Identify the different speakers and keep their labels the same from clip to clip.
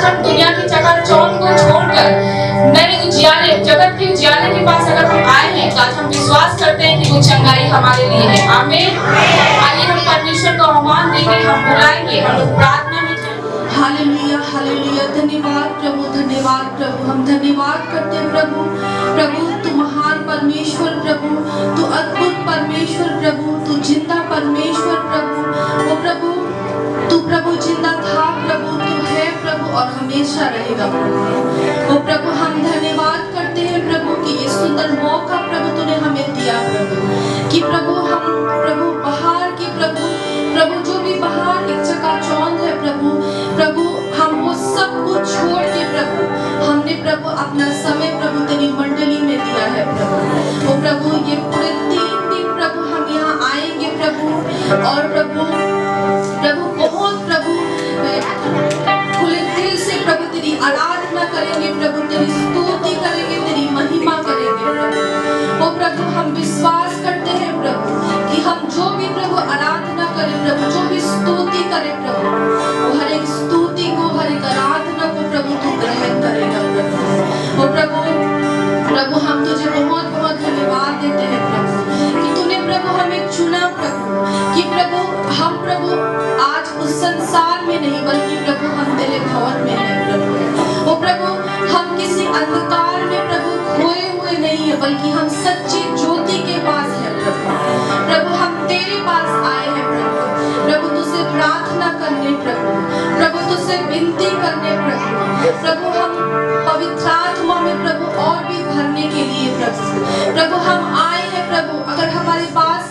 Speaker 1: आज हम दुनिया की चकाचौंध को छोड़कर नए उजियाले, जगत के उजियाले के पास अगर हम आए हैं, तो आज हम विश्वास करते हैं कि वो चंगाई हमारे लिए है। आमीन। आइए हम परमेश्वर का आह्वान देंगे, हम बुलाएंगे, हम लोग प्रार्थना में
Speaker 2: हालेलुया हालेलुया। धन्यवाद प्रभु, धन्यवाद प्रभु। हम धन्यवाद करते हैं प्रभु। प्रभु तू महान परमेश्वर प्रभु, तू अद्भुत परमेश्वर प्रभु, तू जिंदा परमेश्वर प्रभु। ओ प्रभु तू प्रभु जिंदा था प्रभु, तू है प्रभु और हमेशा रहेगा प्रभु। ओ प्रभु हम धन्यवाद करते हैं प्रभु कि ये सुंदर मौका प्रभु तूने हमें दिया प्रभु, कि प्रभु हम प्रभु बाहर की प्रभु प्रभु जो भी बाहर एक चकाचौंध है प्रभु, प्रभु हम वो सब कुछ छोड़ के प्रभु हमने प्रभु अपना समय प्रभु तेरी मंडली में दिया है प्रभु। ओ प्रभु ये पूरे 3 दिन प्रभु हम यहाँ आएंगे प्रभु, और प्रभु प्रभु बहुत प्रभु खुले दिल से प्रभु तेरी आराधना करेंगे प्रभु, तेरी स्तुति करेंगे, तेरी महिमा करेंगे प्रभु। ओ प्रभु हम विश्वास करते हैं प्रभु कि हम जो भी प्रभु आराधना करें प्रभु, जो भी स्तुति करें प्रभु, वो हर एक स्तुति को, हर एक आराधना को प्रभु तू ग्रहण करेगा प्रभु। ओ प्रभु प्रभु हम तुझे बहुत बहुत धन्यवाद देते हैं प्रभु कि तूने प्रभु हमें चुना प्रभु, कि प्रभु हम प्रभु आज उस संसार में नहीं बल्कि प्रभु हम तेरे भवन में हैं प्रभु। ओ प्रभु हम किसी अंधकार में प्रभु खोए हुए नहीं है, बल्कि हम सच्ची ज्योति के पास है प्रभु। प्रभु हम तेरे पास आए हैं प्रभु, प्रभु तुझसे प्रार्थना करने प्रभु, प्रभु तुझसे विनती करने प्रभु, प्रभु हम पवित्र आत्मा में प्रभु और भी भरने के लिए प्रभु, प्रभु हम आए हैं प्रभु। अगर हमारे पास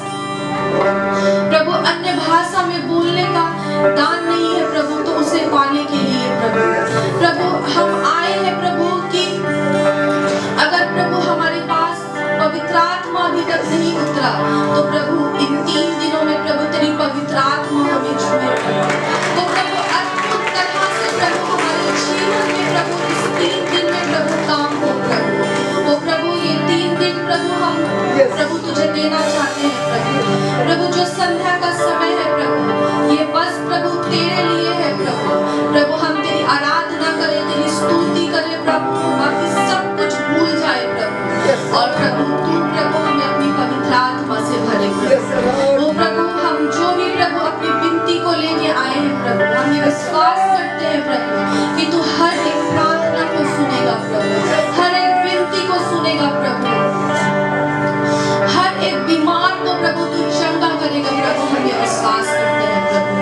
Speaker 2: प्रभु अन्य भाषा में बोलने का दान नहीं है प्रभु, तो उसे पाने के लिए प्रभु, प्रभु हम आए हैं प्रभु कि अगर प्रभु हमारे पास पवित्र आत्मा अभी तक नहीं उतरा, तो प्रभु इन 3 दिनों में प्रभु तेरी पवित्र आत्मा हमें छुए तो प्रभु अद्भुत तरह से प्रभु हमारे जीवन में प्रभु इस 3 दिन में प्रभु काम हो प्रभु। ओ प्रभु ये 3 दिन प्रभु हम प्रभु तुझे देना चाहते हैं प्रभु। प्रभु जो संध्या का समय है प्रभु, ये बस प्रभु तेरे लिए है प्रभु। प्रभु हम तेरी आराधना करें, तेरी स्तुति करें प्रभु, बाकी सब कुछ भूल जाए प्रभु, और प्रभु तू प्रभु हमें अपनी पवित्र आत्मा से भरे प्रभु। वो प्रभु हम जो भी प्रभु अपनी विनती को लेके आए हैं प्रभु, हम ये विश्वास करते हैं प्रभु कि तू हर एक प्रार्थना को सुनेगा प्रभु, हर एक विनती को सुनेगा प्रभु, हर एक बीमार को प्रभु तू चंगा करेगा प्रभु, हम ये विश्वास करते हैं प्रभु।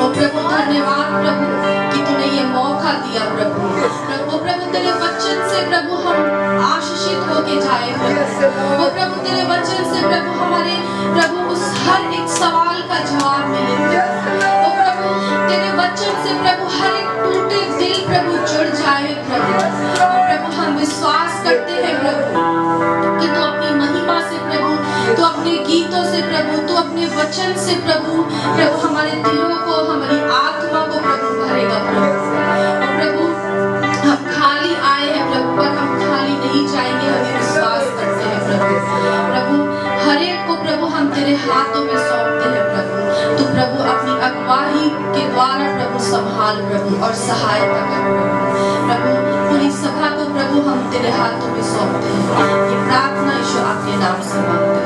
Speaker 2: और प्रभु धन्यवाद प्रभु कि तूने ये मौका दिया प्रभु। प्रभु प्रभु तेरे वचन से प्रभु हम आशीषित होके जाए प्रभु। वो प्रभु तेरे वचन से प्रभु हमारे प्रभु उस हर एक सवाल का जवाब मिले। वो प्रभु तेरे वचन से प्रभु हर एक टूटे दिल प्रभु जुड़ जाए प्रभु। और प्रभु हम विश्वास करते हैं प्रभु कि तू अपनी महिमा से प्रभु, तू अपने गीतों से प्रभु, तू अपने वचन से प्रभु प्रभु हमारे दिलों को, हमारी आत्मा को प्रभु भरेगा प्रभु। और प्रभु हम खाली आए हैं प्रभु, पर हम खाली नहीं जाएंगे, हमें विश्वास करते हैं प्रभु। प्रभु हर एक को प्रभु हम तेरे हाथों में सौंपते हैं प्रभु। तू प्रभु अपनी अगुवाई के द्वारा प्रभु संभाल प्रभु और सहायता कर प्रभु। प्रभु पूरी सभा को प्रभु हम तेरे हाथों में सौंपते हैं। ये प्रार्थना यीशु आपके नाम से मांगते हैं।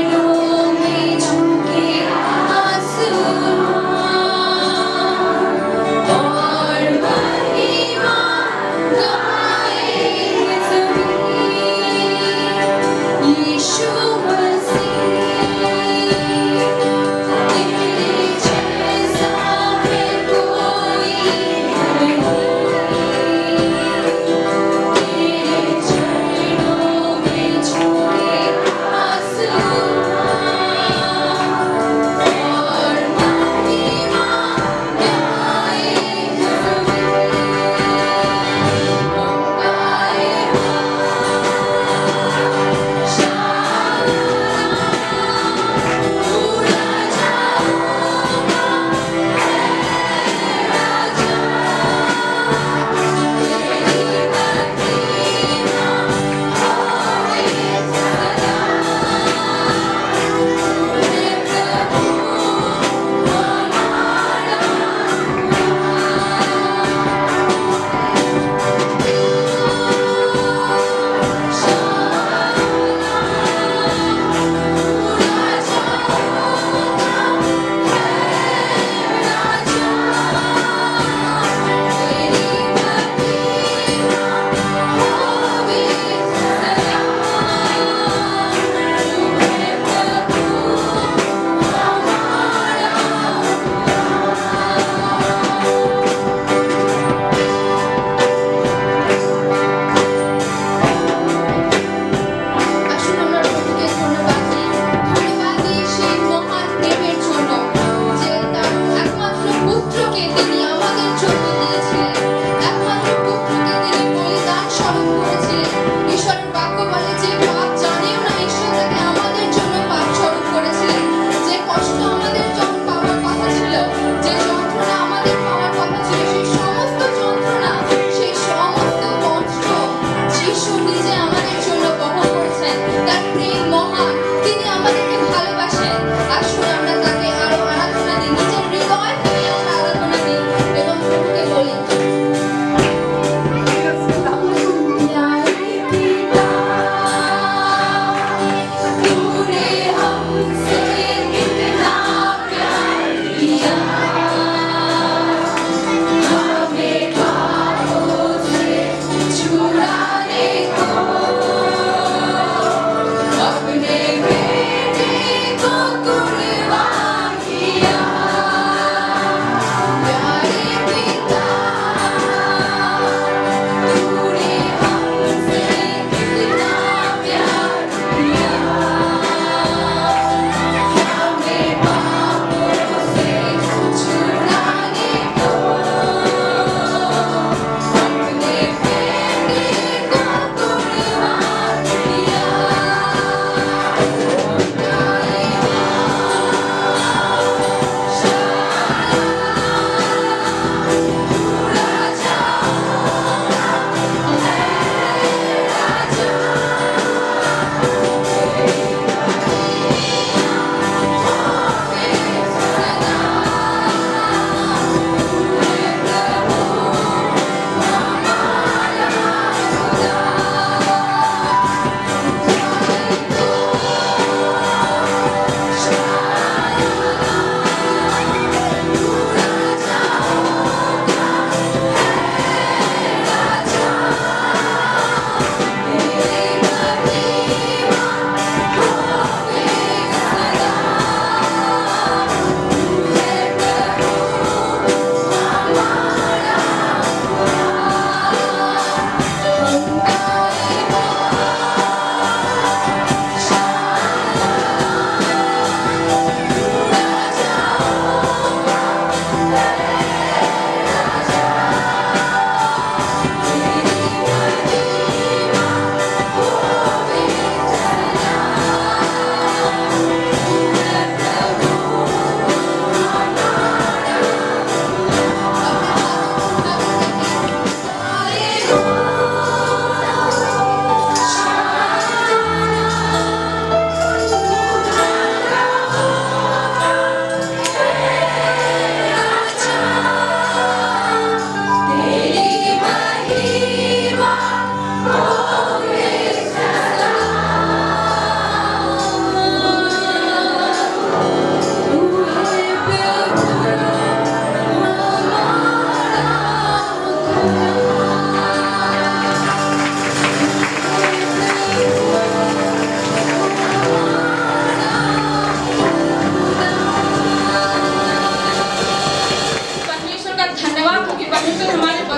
Speaker 3: God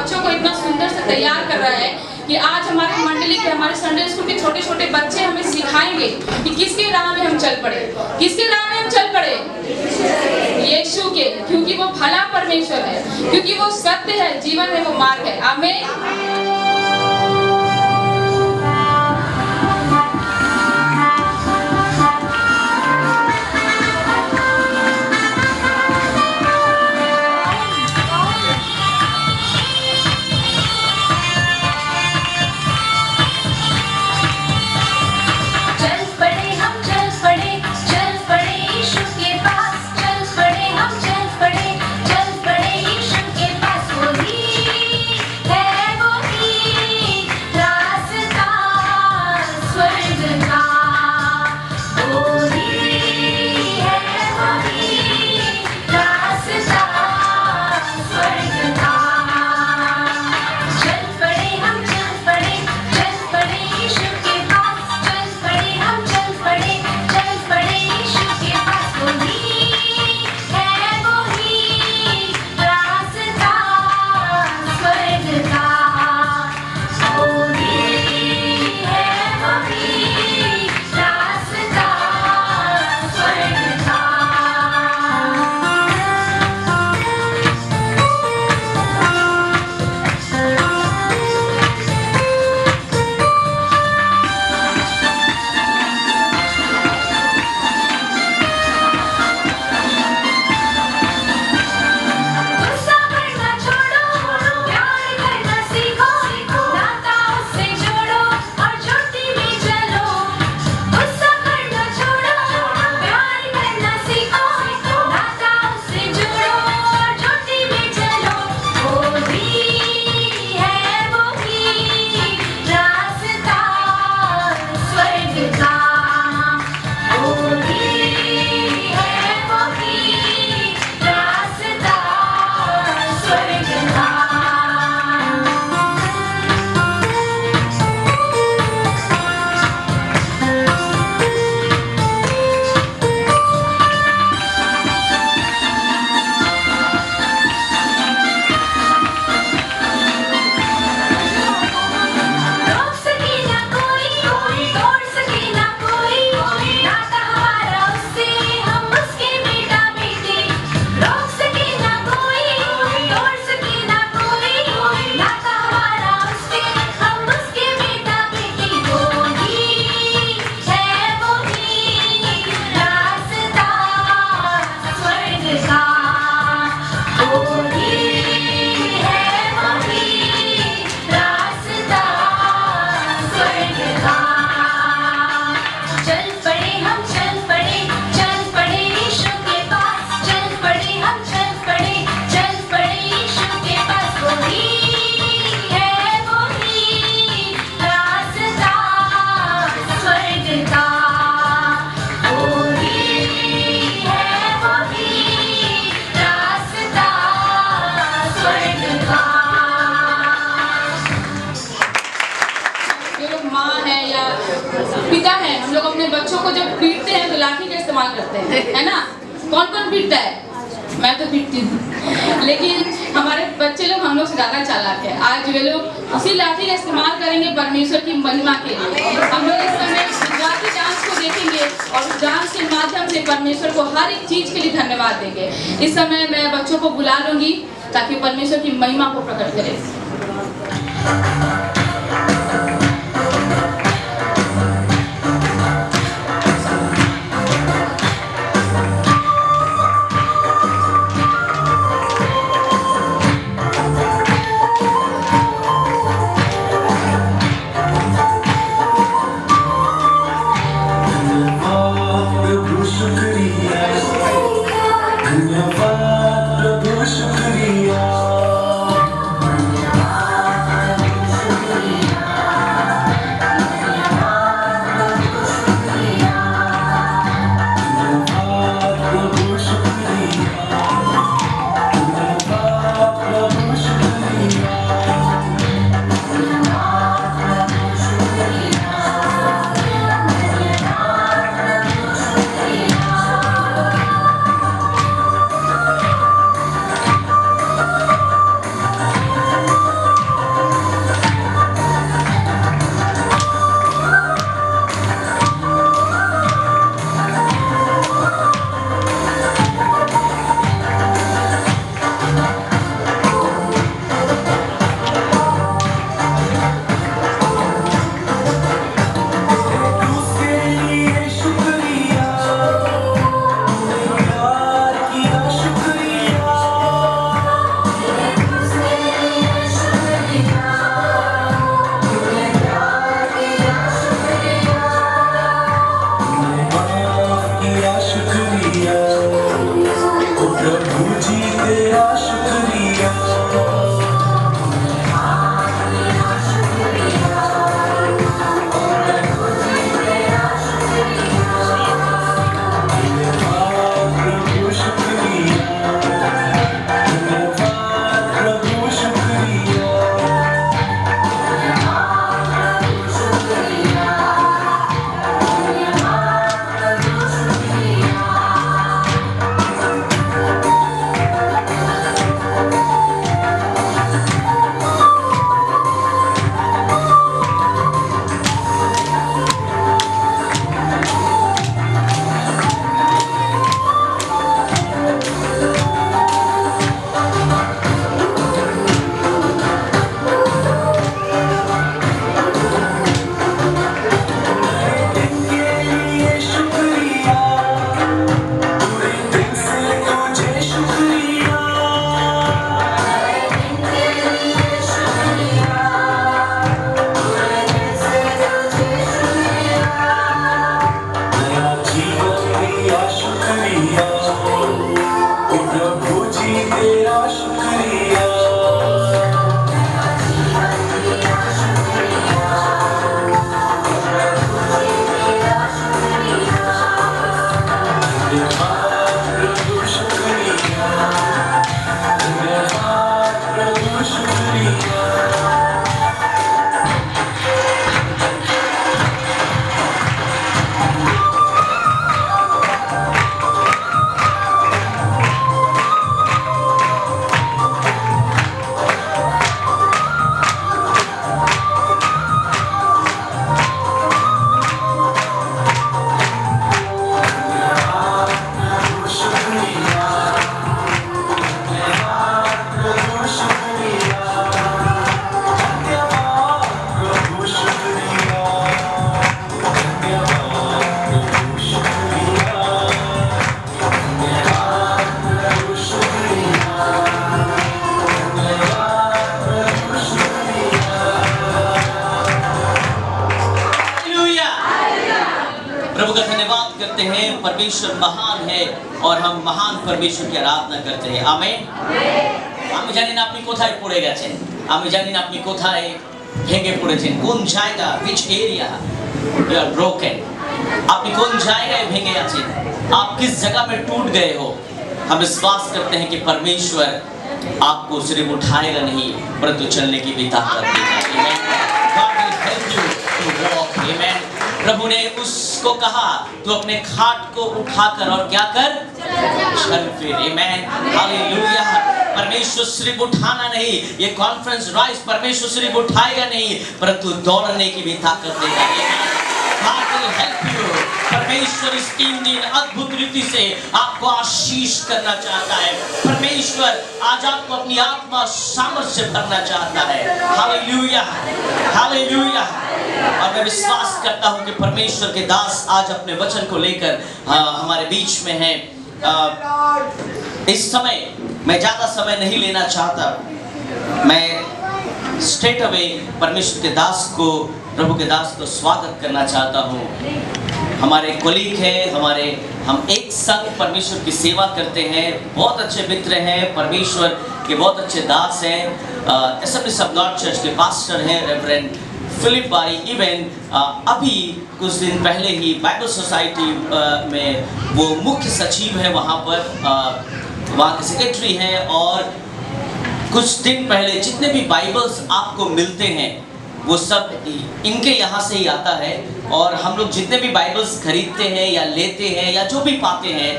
Speaker 1: बच्चों को इतना सुंदर से तैयार कर रहा है कि आज हमारे मंडली के, हमारे संडे स्कूल के छोटे छोटे बच्चे हमें सिखाएंगे कि किसके राह में हम चल पड़े, किसके राह में हम चल पड़े, यीशु के, क्योंकि वो भला परमेश्वर है, क्योंकि वो सत्य है, जीवन में वो मार्ग है। आमीन। पिता है, हम लोग अपने बच्चों को जब पीटते हैं तो लाठी का इस्तेमाल करते हैं, है ना? कौन कौन पीटता है? मैं तो पीटती हूँ, लेकिन हमारे बच्चे लोग हम लोग से ज़्यादा चालाक है। आज वे लोग उसी लाठी का इस्तेमाल करेंगे परमेश्वर की महिमा के लिए। हम लोग इस समय गुजराती डांस को देखेंगे और उस डांस के माध्यम से परमेश्वर को हर एक चीज़ के लिए धन्यवाद देंगे। इस समय मैं बच्चों को बुला लूँगी ताकि परमेश्वर की महिमा को प्रकट करें।
Speaker 3: धन्यवाद प्रभु, शुक्रिया। परमेश्वर महान है और हम महान परमेश्वर की आराधना करते हैं। आमीन। আমি জানি না আপনি কোথায় পড়ে গেছেন, আমি জানি না আপনি কোথায় ভেঙে পড়েছেন, কোন জায়গা, which area you are broken, আপনি কোন জায়গায় ভেঙে আছেন, आप किस जगह में टूट गए हो। हम विश्वास करते हैं कि परमेश्वर आपको सिर्फ उठाएगा नहीं परंतु चलने की भी ताकत देगा। आमीन। God will help you to walk। आमीन। प्रभु ने उसको कहा तू अपने खाट को उठाकर और क्या कर, चल फिर। आमीन। हालेलुया। परमेश्वर सिर्फ उठाना नहीं, ये कॉन्फ्रेंस राइज परमेश्वर सिर्फ उठाएगा नहीं परंतु दौड़ने की भी ताकत देगा। God will help you। परमेश्वर इस 3 दिन अद्भुत रीति से आपको आशीष करना चाहता है। परमेश्वर आज आपको अपनी आत्मा सामर्थ्य से भरना चाहता है। Hallelujah, hallelujah. और मैं विश्वास करता हूँ कि परमेश्वर के दास आज अपने वचन को लेकर हमारे बीच में हैं। इस समय मैं ज़्यादा समय नहीं लेना चाहता, मैं स्ट्रेट अवे परमेश्वर के दास को, प्रभु के दास को स्वागत करना चाहता हूँ। हमारे कोलीग हैं, हम एक संग परमेश्वर की सेवा करते हैं, बहुत अच्छे मित्र हैं, परमेश्वर के बहुत अच्छे दास हैं। असेंबलीज ऑफ गॉड चर्च के पास्टर हैं रेवरेंड फिलिप भाई। इवन अभी कुछ दिन पहले ही बाइबल सोसाइटी में वो मुख्य सचिव है, वहाँ पर वहाँ के सेक्रेटरी हैं। और कुछ दिन पहले जितने भी बाइबल्स आपको मिलते हैं वो सब इनके यहाँ से ही आता है। और हम लोग जितने भी बाइबल्स खरीदते हैं या लेते हैं या जो भी पाते हैं,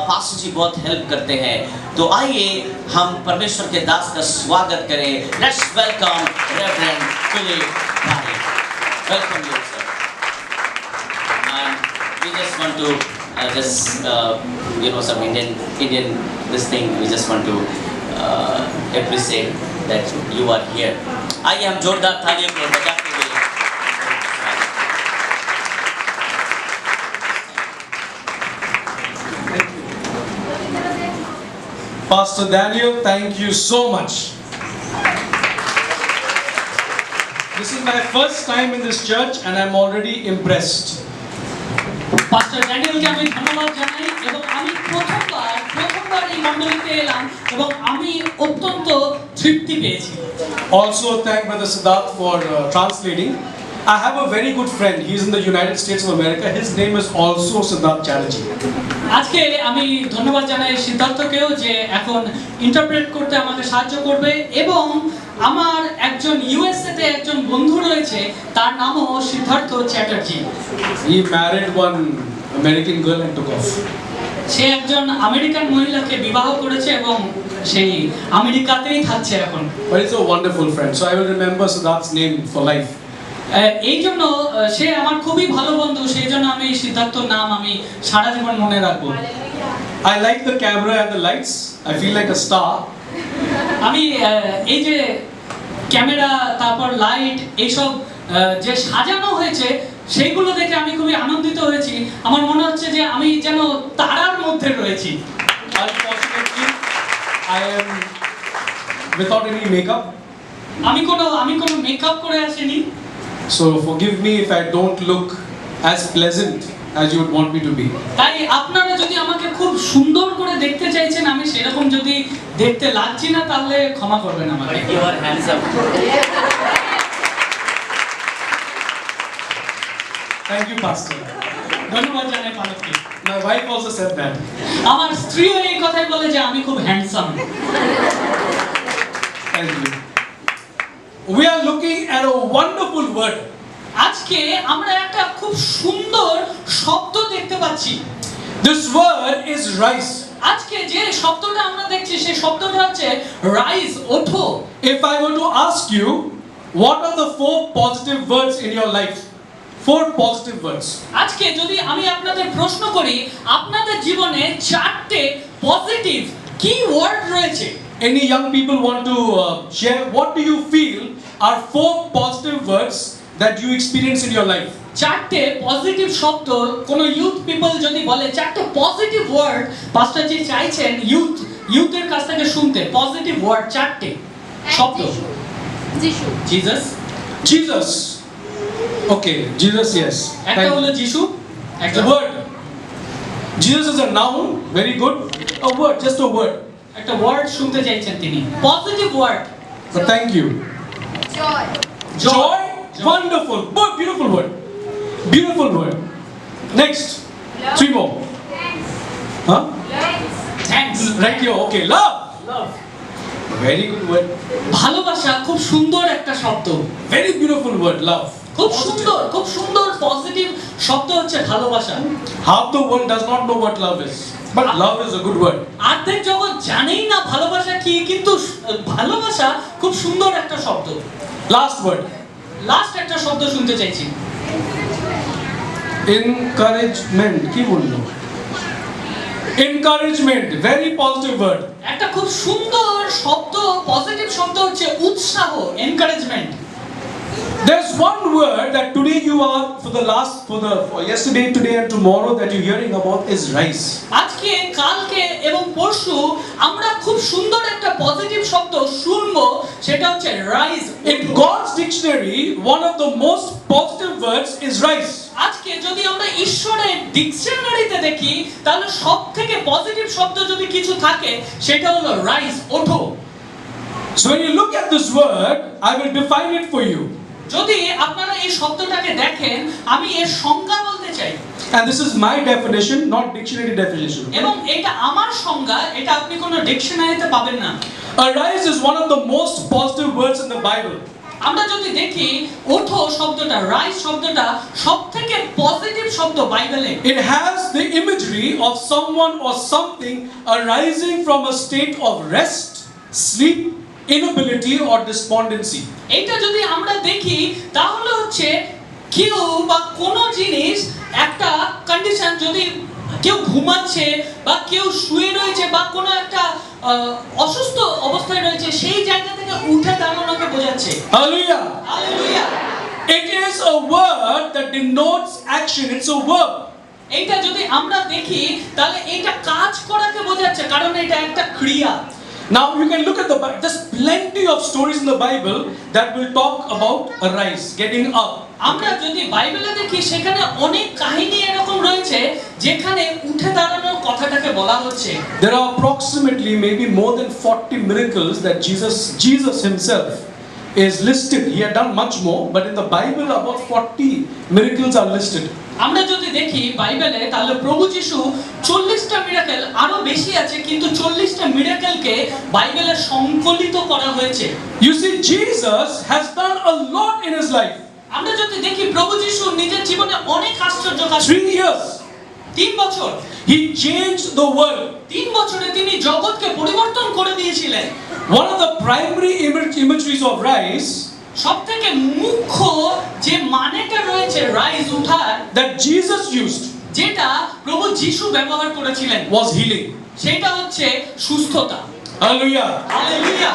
Speaker 3: पास्टर जी बहुत हेल्प करते हैं। तो आइए हम परमेश्वर के दास का स्वागत करें। लेट्स वेलकम रेवरेंड फिलिप भाई। Welcome you sir. And we just want to some Indian this thing, we just want to appreciate that you are here। आइए हम जोरदार तालियों को बजाते हुए
Speaker 4: Pastor Daniel, thank you so much. This is my first time in this church and I'm already impressed.
Speaker 5: পাস্টার ড্যানিয়েলকে আমি ধন্যবাদ জানাই এবং আমি প্রথমবার এই মণ্ডলীতে এলাম এবং আমি অত্যন্ত তৃপ্তি পেয়েছি।
Speaker 4: Also thank Brother Siddharth for translating. I have a very good friend. He is in the United States of America. His name is also Siddharth Chatterjee.
Speaker 5: আজকে আমি ধন্যবাদ জানাই সিদ্ধার্থকেও যে এখন ইন্টারপ্রেট করতে আমাকে সাহায্য করবে। এবং আমার একজন ইউএসএ তে একজন বন্ধু রয়েছে, তার নামও Siddharth Chatterjee.
Speaker 4: He married one American girl and took off.
Speaker 5: সে একজন আমেরিকান মহিলাকে বিবাহ করেছে এবং সেই আমেরিকাতেই থাকছে এখন।
Speaker 4: But he's a wonderful friend. So I will remember Siddharth's name for life.
Speaker 5: এই জন্য সে আমার খুবই ভালো বন্ধু, সেই জন্য আমি সিদ্ধার্থর নাম আমি সারা জীবন মনে রাখবো।
Speaker 4: I like the camera and the lights. I feel like a star.
Speaker 5: আমি এই যে ক্যামেরা, তারপর লাইট, এইসব যে সাজানো হয়েছে সেইগুলো দেখে আমি খুবই আনন্দিত হয়েছি। আমার মনে হচ্ছে যে আমি যেন তারার মধ্যে রয়েছি।
Speaker 4: Unfortunately, I am without any makeup.
Speaker 5: আমি কোনো মেকআপ করে আসিনি।
Speaker 4: So forgive me if I don't look as pleasant as you would want me to be.
Speaker 5: তাই আপনারা যদি আমাকে খুব সুন্দর করে দেখতে চাইছেন, আমি সেরকম যদি দেখতে লাগছি না তাহলে ক্ষমা করবেন আমাকে।
Speaker 3: You are handsome।
Speaker 4: Thank you, Pastor.
Speaker 5: ধন্যবাদ জানাই পালককে।
Speaker 4: My wife also said that.
Speaker 5: আমার স্ত্রীও এই কথাই বলে যে আমি খুব handsome.
Speaker 4: Thank you. We are looking at a wonderful word.
Speaker 5: আজকে আমরা একটা খুব সুন্দর শব্দ দেখতে পাচ্ছি।
Speaker 4: This word is rise.
Speaker 5: আজকে যে শব্দটা আমরা দেখছি সেই শব্দটা হচ্ছে রাইজ, ওঠো।
Speaker 4: If I were to ask you, what are the 4 positive words in your life? 4 positive words.
Speaker 5: আজকে যদি আমি আপনাদের প্রশ্ন করি, আপনাদের জীবনে 4টে পজিটিভ কি ওয়ার্ড রয়েছে?
Speaker 4: Any young people want to share? What do you feel are 4 positive words that you experience in your life?
Speaker 5: 4টে পজিটিভ শব্দ কোন ইউথ পিপল যদি বলে, 4টে পজিটিভ ওয়ার্ড পাস্টার জি চাইছেন ইউথের কাছ থেকে শুনতে। পজিটিভ ওয়ার্ড 4টে শব্দ। Jesus.
Speaker 4: Jesus. Okay, Jesus, yes.
Speaker 5: একটা হলো যিশু, একটা
Speaker 4: The word. Jesus is a noun, very good. A word, just a word.
Speaker 5: একটা ওয়ার্ড শুনতে চাইছেন তিনি, positive word.
Speaker 4: But thank you. Joy, wonderful, beautiful word. Beautiful word. Next, 3 more. Huh?
Speaker 5: Thanks.
Speaker 4: Right here, okay. Love. Very good word.
Speaker 5: ভালোবাসা খুব সুন্দর একটা শব্দ,
Speaker 4: Very beautiful word, love.
Speaker 5: খুব সুন্দর, খুব সুন্দর পজিটিভ শব্দ হচ্ছে ভালোবাসা।
Speaker 4: Half the world does not know what love is. But love is a good word.
Speaker 5: অর্ধেক জগৎ জানেই না ভালোবাসা কি, কিন্তু ভালোবাসা খুব সুন্দর একটা শব্দ।
Speaker 4: Last word.
Speaker 5: লাস্ট একটা শব্দ শুনতে চাইছি,
Speaker 4: Encouragement. কি বললো? Encouragement. Very positive word.
Speaker 5: একটা খুব সুন্দর শব্দ, পজিটিভ শব্দ হচ্ছে উৎসাহ, encouragement.
Speaker 4: There's one word that today you are for yesterday, today and tomorrow that you're hearing about is rise.
Speaker 5: আজকে, কালকে এবং পরশু আমরা খুব সুন্দর একটা পজিটিভ শব্দ শুনবো, সেটা হচ্ছে rise.
Speaker 4: In God's dictionary, one of the most positive words is rise.
Speaker 5: আজকে যদি আমরা ঈশ্বরের ডিকশনারিতে দেখি, তাহলে সবথেকে পজিটিভ শব্দ যদি কিছু থাকে সেটা হলো রাইজ, ওঠো।
Speaker 4: So when you look at this word, I will define it for you.
Speaker 5: যদি আপনারা এই শব্দটাকে দেখেন, আমি এর সংজ্ঞা বলতে চাই,
Speaker 4: And this is my definition, not dictionary definition.
Speaker 5: এবং এটা আমার সংজ্ঞা, এটা আপনি কোনো ডিকশনারিতে পাবেন না।
Speaker 4: Arise is one of the most positive words in the Bible.
Speaker 5: আমরা যদি দেখি, ওঠো শব্দটা, রাইজ শব্দটা সবথেকে পজিটিভ শব্দ বাইবেলে।
Speaker 4: It has the imagery of someone or something arising from a state of rest, sleep, inability or despondency.
Speaker 5: এইটা যদি আমরা দেখি, তাহলে হচ্ছে কেউ বা কোনো জিনিস, একটা কন্ডিশন, যদি কেউ ঘুমাচ্ছে বা কেউ শুয়ে রয়েছে বা কোনো একটা অসুস্থ অবস্থায় রয়েছে, সেই জায়গা থেকে উঠে দাঁড়ানোকে বোঝাচ্ছে।
Speaker 4: Hallelujah.
Speaker 5: Hallelujah.
Speaker 4: It is a word that denotes action. It's a verb.
Speaker 5: এইটা যদি আমরা দেখি, তাহলে এইটা কাজ করাকে বোঝাচ্ছে, কারণ এটা একটা ক্রিয়া।
Speaker 4: Now you can look at the Bible. There's plenty of stories in the Bible that will talk about arise, getting up.
Speaker 5: আমরা যদি বাইবেলে দেখি, সেখানে অনেক কাহিনী এরকম রয়েছে যেখানে উঠে দাঁড়ানোর কথাটাকে বলা হচ্ছে।
Speaker 4: There are approximately maybe more than 40 miracles that Jesus himself is listed. He had done much more, but in the Bible about 40 miracles are listed.
Speaker 5: আমরা যদি দেখি বাইবেলে, তাহলে প্রভু যিশু 40টা মিরাকেল, আরো বেশি আছে, কিন্তু 40টা মিরাকেলকে বাইবেলে সংকলিত করা হয়েছে।
Speaker 4: You see, Jesus has done a lot in his life.
Speaker 5: আমরা যদি দেখি, প্রভু যিশু নিজের জীবনে অনেক আশ্চর্য কাজ,
Speaker 4: 3 years.
Speaker 5: 3 বছর,
Speaker 4: He changed the world.
Speaker 5: 3 বছরে তিনি জগৎকে পরিবর্তন করে দিয়েছিলেন।
Speaker 4: One of the primary imageries of rise
Speaker 5: সবথেকে মুখ্য যে মানেটা রয়েছে রাইজ, উঠার,
Speaker 4: that Jesus used
Speaker 5: যেটা প্রভু যিশু ব্যবহার করেছিলেন,
Speaker 4: was healing.
Speaker 5: সেটা হচ্ছে সুস্থতা।
Speaker 4: Hallelujah.
Speaker 5: Hallelujah.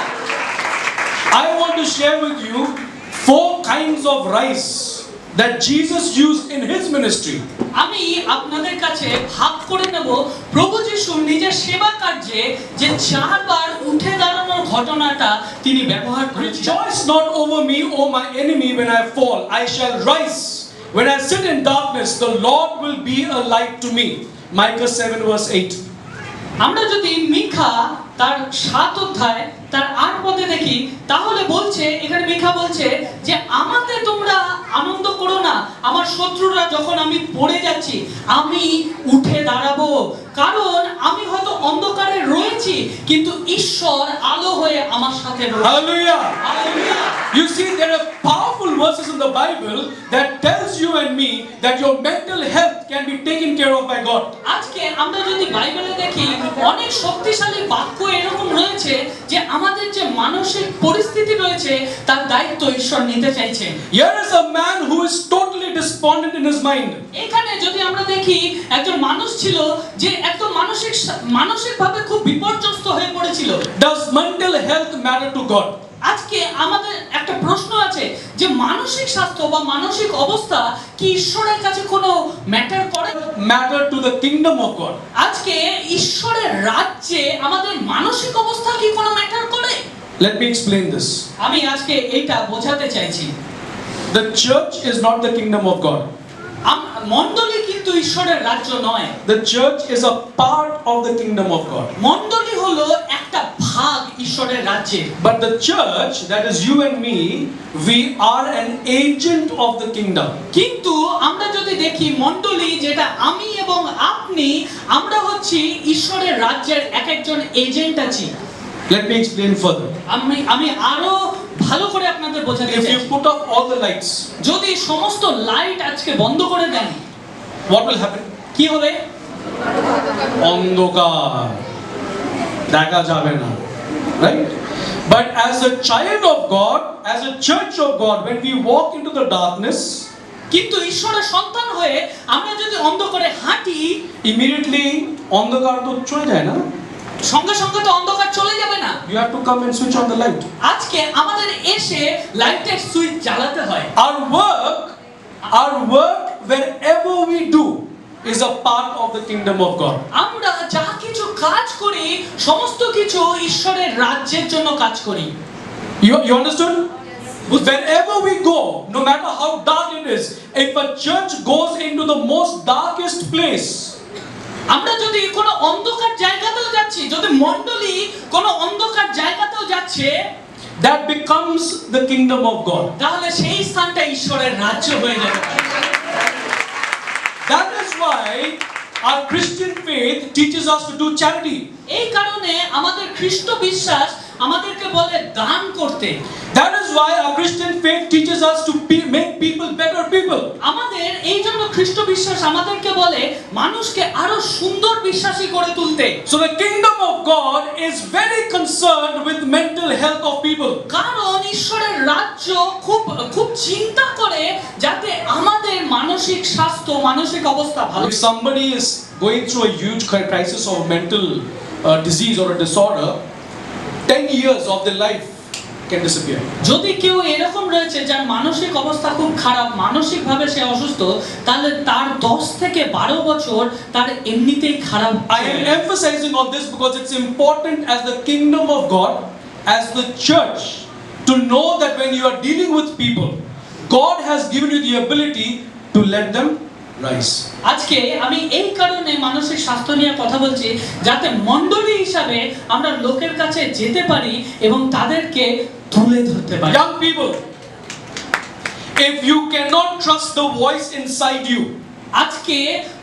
Speaker 4: I want to share with you 4 kinds of rise that Jesus used in his ministry.
Speaker 5: আমি আপনাদের কাছে ভাগ করে নেব প্রভু যিশু নিজের সেবা কার্যে যে 4 বার উঠে দাঁড়ানোর ঘটনাটা তিনি ব্যবহার করেছিলেন।
Speaker 4: Rejoice not over me, O my enemy, when I fall. I shall rise. When I sit in darkness, the Lord will be a light to me. Micah 7 verse 8.
Speaker 5: আমরা যদি মিখা তার 7 অধ্যায় তার 8 পদে দেখি, তাহলে বলছে, এখানে মিখা বলছে যে আমাতে তোমরা আনন্দ করো না, আমার শত্রুরা যখন আমি পড়ে যাচ্ছি, আমি উঠে দাঁড়াবো, কারণ আমি হয়তো অন্ধকারে রয়েছি, কিন্তু ঈশ্বর আলো হয়ে আমার সাথে রয়েছে।
Speaker 4: Hallelujah.
Speaker 5: Hallelujah.
Speaker 4: You see, there are powerful verses in the Bible that tells you and me that your mental health can be taken care of by God.
Speaker 5: আজকে আমরা যদি বাইবেলে দেখি, অনেক শক্তিশালী বাক্য এরকম রয়েছে যে আমাদের যে মানসিক পরিস্থিতি রয়েছে তার দায়িত্ব ঈশ্বর নিতে চাইছেন।
Speaker 4: Here is a man who is totally despondent in his mind.
Speaker 5: এখানে যদি আমরা দেখি, একজন মানুষ ছিল যে একদম মানসিকভাবে খুব বিপর্যস্ত হয়ে পড়েছিল।
Speaker 4: Does mental health matter to God?
Speaker 5: আজকে আমাদের একটা প্রশ্ন আছে যে মানসিক স্বাস্থ্য বা মানসিক অবস্থা কি ঈশ্বরের কাছে কোনো ম্যাটার করে?
Speaker 4: Matter to the kingdom of God.
Speaker 5: আজকে ঈশ্বরের রাজ্যে আমাদের মানসিক অবস্থা কি কোনো ম্যাটার করে?
Speaker 4: Let me explain this.
Speaker 5: আমি আজকে এইটা বোঝাতে চাইছি।
Speaker 4: The church is not the kingdom of God.
Speaker 5: মণ্ডলী কিন্তু ঈশ্বরের রাজ্য নয়।
Speaker 4: The church is a part of the kingdom of God.
Speaker 5: মণ্ডলী হলো একটা ভাগ ঈশ্বরের রাজ্যে।
Speaker 4: But the church, that is you and me, we are an agent of the kingdom.
Speaker 5: কিন্তু আমরা যদি দেখি মণ্ডলী, যেটা আমি এবং আপনি, আমরা হচ্ছি ঈশ্বরের রাজ্যের এক একজন এজেন্ট আছি।
Speaker 4: Let me explain further.
Speaker 5: আমি আরো ভালো করে আপনাদের বোঝাতে
Speaker 4: If
Speaker 5: চাই।
Speaker 4: you put off all the lights,
Speaker 5: যদি সমস্ত লাইট আজকে বন্ধ করে দেন,
Speaker 4: what will happen?
Speaker 5: কি হবে?
Speaker 4: অন্ধকার, দেখা যাবে না, right? But as a child of God, as a church of God, when we walk into the darkness,
Speaker 5: কিন্তু ঈশ্বরের সন্তান হয়ে আমরা যদি অন্ধকারে হাঁটি,
Speaker 4: immediately অন্ধকার তো চলে যায় না?
Speaker 5: সঙ্গে সঙ্গে তো অন্ধকার চলে যাবে না।
Speaker 4: You have to come and switch on the light.
Speaker 5: আজকে আমাদের এসে লাইটের সুইচ জ্বালাতে হয়।
Speaker 4: Our work, wherever we do, is a part of the kingdom of God.
Speaker 5: আমরা যা কিছু কাজ করি সমস্ত কিছু ঈশ্বরের রাজ্যের জন্য কাজ করি।
Speaker 4: You understood? Wherever we go, no matter how dark it is, if a church goes into the most darkest place,
Speaker 5: আমরা যদি কোনো অন্ধকার জায়গাতেও যাচ্ছি, যদি মণ্ডলী কোনো অন্ধকার জায়গাতেও যাচ্ছে,
Speaker 4: that becomes the kingdom of God.
Speaker 5: তাহলে সেই স্থানটা ঈশ্বরের রাজ্য হয়ে যাবে।
Speaker 4: That is why our Christian faith teaches us to do charity.
Speaker 5: এই কারণে আমাদের খ্রিস্ট বিশ্বাস আমাদেরকে বলে দান করতে।
Speaker 4: That is why our Christian faith teaches us to make people better people.
Speaker 5: আমাদের এই জন্য খ্রিস্ট বিশ্বাস আমাদেরকে বলে মানুষকে আরো সুন্দর বিশ্বাসী করে তুলতে।
Speaker 4: So the kingdom of God is very concerned with mental health of people.
Speaker 5: কারণ ঈশ্বরের রাজ্য খুব চিন্তা করে যাতে আমাদের মানসিক স্বাস্থ্য, মানসিক অবস্থা ভালো।
Speaker 4: If somebody is going through a huge crisis of mental disease or a disorder, 10 years of their life can disappear.
Speaker 5: যদি কেউ এরকম রয়েছে যার মানসিক অবস্থা খুব খারাপ, মানসিকভাবে সে অসুস্থ, তাহলে তার 10 থেকে 12 বছর তার এমনিতেই খারাপ।
Speaker 4: I am emphasizing on this because it's important as the kingdom of God, as the church, to know that when you are dealing with people, God has given you the ability to let them rise.
Speaker 5: আজকে আমি এই কারণে মানসিক স্বাস্থ্য নিয়ে কথা বলছি, যাতে মণ্ডলী হিসাবে আমরা লোকের কাছে যেতে পারি এবং তাদেরকে তুলে ধরতে পারি।
Speaker 4: Young people, if you cannot trust the voice inside you,
Speaker 5: আজকে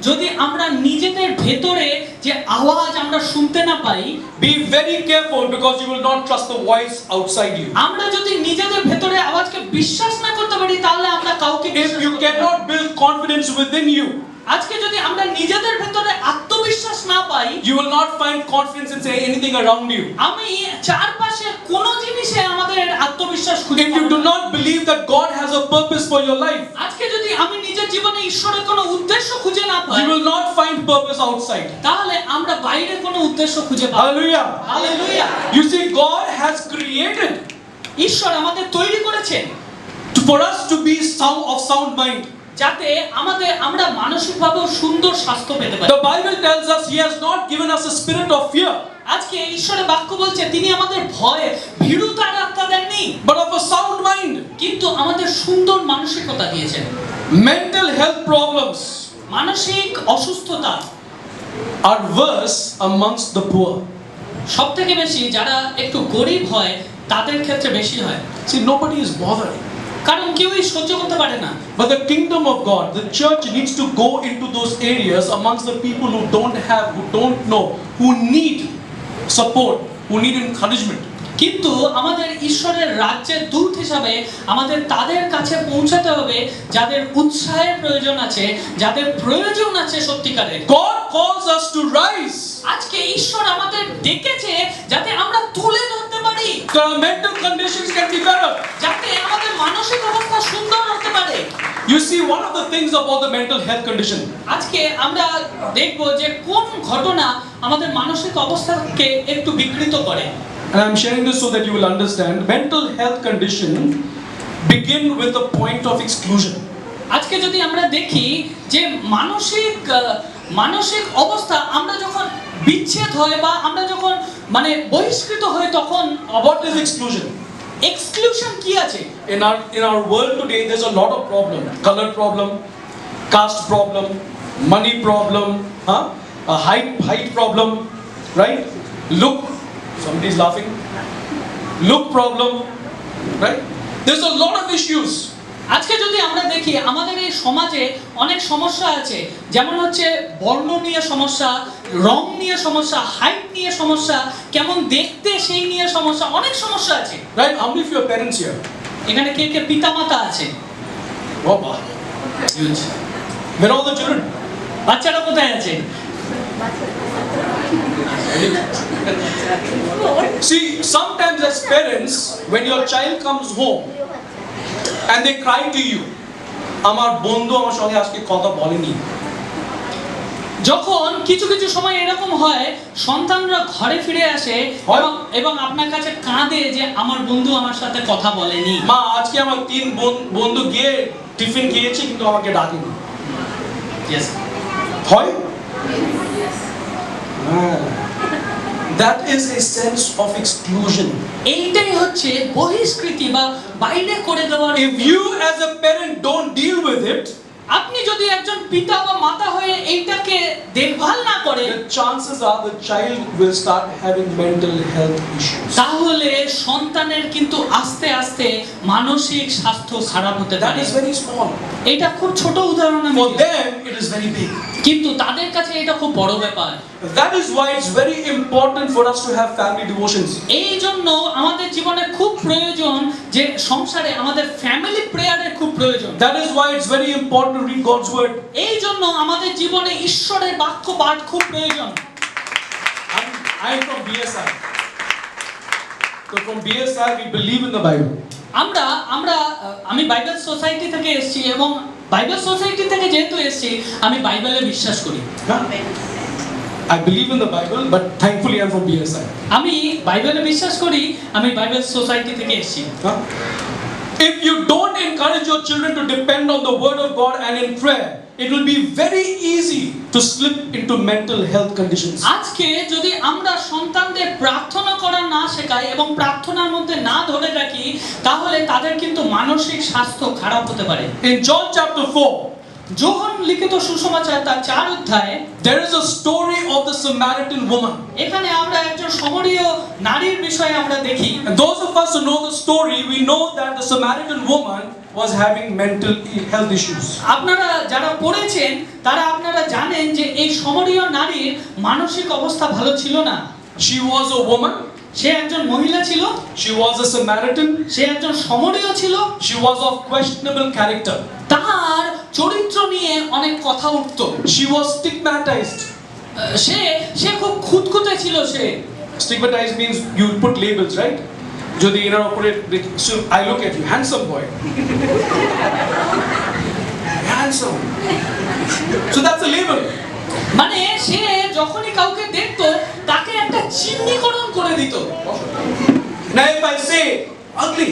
Speaker 5: যদি আমরা নিজেদের ভেতরে যে আওয়াজ আমরা শুনতে না পাই,
Speaker 4: be very careful because you will not trust the voice outside you.
Speaker 5: আমরা যদি নিজেদের ভেতরে আওয়াজকে বিশ্বাস না করতে পারি, তাহলে আমরা কাউকে
Speaker 4: If
Speaker 5: বিশ্বাস
Speaker 4: you
Speaker 5: করতে পারি না।
Speaker 4: cannot build confidence within you,
Speaker 5: আজকে যদি আমরা নিজেদের ভেতরে আত্মবিশ্বাস না পাই,
Speaker 4: you will not find confidence in saying anything around you.
Speaker 5: আমি চারপাশে কোন জিনিসে আমাদের আত্মবিশ্বাস খুঁজে
Speaker 4: If
Speaker 5: পাবো
Speaker 4: you
Speaker 5: না।
Speaker 4: do not believe that God has a purpose for your life,
Speaker 5: আজকে যদি আমি নিজের জীবনে ঈশ্বরের কোনো উদ্দেশ্য খুঁজে না পাই,
Speaker 4: you will not find purpose outside.
Speaker 5: তাহলে আমরা বাইরে কোনো উদ্দেশ্য খুঁজে পাবো না।
Speaker 4: Hallelujah.
Speaker 5: Hallelujah.
Speaker 4: You see, God has created
Speaker 5: ঈশ্বর আমাদের তৈরি করেছেন
Speaker 4: for us to be of sound mind.
Speaker 5: যাতে আমরা মানসিকভাবে সুন্দর স্বাস্থ্য পেতে পারি।
Speaker 4: The Bible tells us He has not given us a spirit of fear,
Speaker 5: আজকে ঈশ্বরের বাক্য বলছে তিনি আমাদের ভয়, ভীরুতার আত্মা দেননি,
Speaker 4: but of a sound mind.
Speaker 5: কিন্তু আমাদের সুন্দর মানসিকতা দিয়েছেন।
Speaker 4: Mental health problems
Speaker 5: মানসিক অসুস্থতা
Speaker 4: are worse amongst the poor.
Speaker 5: সবথেকে বেশি যারা একটু গরিব হয় তাদের ক্ষেত্রে বেশি হয়,
Speaker 4: See, nobody is bothered.
Speaker 5: কারণ কেউই সহ্য করতে পারে না।
Speaker 4: But the kingdom of God, the church needs to go into those areas amongst the people who don't know, who need support, who need encouragement.
Speaker 5: কিন্তু আমাদের ঈশ্বরের রাজ্যের দূত হিসাবে আমাদের তাদের কাছে পৌঁছাতে হবে যাদের উৎসাহের প্রয়োজন আছে, যাদের প্রয়োজন আছে সত্যিকারের।
Speaker 4: God calls us to rise.
Speaker 5: আজকে ঈশ্বর আমাদের ডেকেছে যাতে আমরা তুলে ধরতে পারি,
Speaker 4: So our mental conditions can be better.
Speaker 5: যাতে আমাদের মানসিক অবস্থা সুন্দর হতে পারে।
Speaker 4: You see, one of the things about the mental health condition,
Speaker 5: আজকে আমরা দেখব যে কোন ঘটনা আমাদের মানসিক অবস্থাকে একটু বিকৃত করে।
Speaker 4: and I'm sharing this so that you will understand, mental health condition begin with a point of exclusion.
Speaker 5: আজকে যদি আমরা দেখি যে মানসিক অবস্থা, আমরা যখন বিচ্ছেদ হয় বা আমরা যখন বহিষ্কৃত হই, তখন
Speaker 4: What is exclusion?
Speaker 5: এক্সক্লুশন কি আছে?
Speaker 4: In our world today, there's a lot of problem. Color problem, caste problem, money problem, a height problem, right? Look, somebody's laughing. Look problem, right? There's a lot of issues.
Speaker 5: আজকে যদি আমরা দেখি আমাদের এই সমাজে অনেক সমস্যা আছে, যেমন হচ্ছে বর্ণ নিয়ে সমস্যা, রং নিয়ে সমস্যা, হাইট নিয়ে সমস্যা, কেমন দেখতে সেই নিয়ে সমস্যা, অনেক সমস্যা আছে।
Speaker 4: Right? How many of your parents here?
Speaker 5: এখানে কে কে পিতামাতা আছে?
Speaker 4: Oh, wow. Where are all the children?
Speaker 5: বাচ্চারা কোথায় আছে?
Speaker 4: See, sometimes as parents, when your child comes home and they cry to you, আমার বন্ধু আমার সঙ্গে আজকে কথা বলেনি।
Speaker 5: যখন কিছু কিছু সময় এরকম হয়, সন্তানরা ঘরে ফিরে আসে এবং আপনার কাছে কাঁদে যে আমার বন্ধু আমার সাথে কথা বলেনি।
Speaker 4: মা, আজকে আমার 3 বন্ধু গিয়ে টিফিন খেয়েছে কিন্তু আমাকে ডাকেনি।
Speaker 5: Yes.
Speaker 4: হয়? That is a sense of exclusion.
Speaker 5: এইটাই হচ্ছে বহিষ্কৃতি বা বাইরে করে দেওয়ার।
Speaker 4: If you as a parent don't deal with it,
Speaker 5: আপনি যদি একজন পিতা বা মাতা হয়ে এইটাকে দেখভাল না করেন,
Speaker 4: the chances are the child will start having mental health issues.
Speaker 5: তাহলে সন্তানের কিন্তু আস্তে আস্তে মানসিক স্বাস্থ্য খারাপ হতে
Speaker 4: That
Speaker 5: পারে।
Speaker 4: is very small.
Speaker 5: এটা খুব ছোট উদাহরণ আমি
Speaker 4: For
Speaker 5: দিই।
Speaker 4: them, it is very big.
Speaker 5: কিন্তু তাদের কাছে এটা খুব বড় ব্যাপার।
Speaker 4: That is why it's very important for us to have family devotions.
Speaker 5: এই জন্য আমাদের জীবনে খুব প্রয়োজন যে সংসারে আমাদের ফ্যামিলি প্রেয়ারের খুব প্রয়োজন।
Speaker 4: That is why it's very important to read God's word.
Speaker 5: এই জন্য আমাদের জীবনে ঈশ্বরের বাক্য পাঠ খুব প্রয়োজন।
Speaker 4: I'm from BSI. So from BSI we believe in the Bible.
Speaker 5: আমি বাইবেল সোসাইটি থেকে এসেছি এবং বাইবেল সোসাইটি থেকে যেহেতু এসেছি আমি বাইবেলে বিশ্বাস করি।
Speaker 4: I believe in the Bible, but thankfully I'm from BSI.
Speaker 5: আমি বাইবেলে বিশ্বাস করি, আমি বাইবেল সোসাইটি থেকে এসেছি।
Speaker 4: If you don't encourage your children to depend on the word of God and in prayer, it will be very easy to slip into mental health conditions.
Speaker 5: আজকে যদি আমরা সন্তানদের প্রার্থনা করা না শেখাই এবং প্রার্থনার মধ্যে না ধরে রাখি, তাহলে তাদের কিন্তু মানসিক স্বাস্থ্য খারাপ হতে পারে।
Speaker 4: In John chapter 4,
Speaker 5: যোহন লিখিত সুসমাচার তার 4 অধ্যায়ে
Speaker 4: there is a story of the Samaritan woman.
Speaker 5: এখানে আমরা একজন সমরীয় নারীর বিষয়ে আমরা দেখি।
Speaker 4: And those of us who know the story, we know that the Samaritan woman was having mental health issues.
Speaker 5: আপনারা যারা পড়েছেন তারা আপনারা জানেন যে এই সমরীয় নারীর মানসিক অবস্থা ভালো ছিল না।
Speaker 4: She was a woman.
Speaker 5: সে একজন মহিলা ছিল,
Speaker 4: She was a Samaritan.
Speaker 5: সে একজন সমরীয় ছিল,
Speaker 4: She was of questionable character.
Speaker 5: তার চরিত্র নিয়ে অনেক কথা উঠতো।
Speaker 4: She was stigmatized.
Speaker 5: সে খুব খুঁতখুঁতে ছিল। সে
Speaker 4: Stigmatized means you put labels, right? Jodi enar opore, so I look at you, handsome boy. Handsome. So that's a label.
Speaker 5: মানে সে যখনই কাউকে দেখতো তাকে একটা চিহ্নিকরণ করে দিত।
Speaker 4: Now if I say ugly,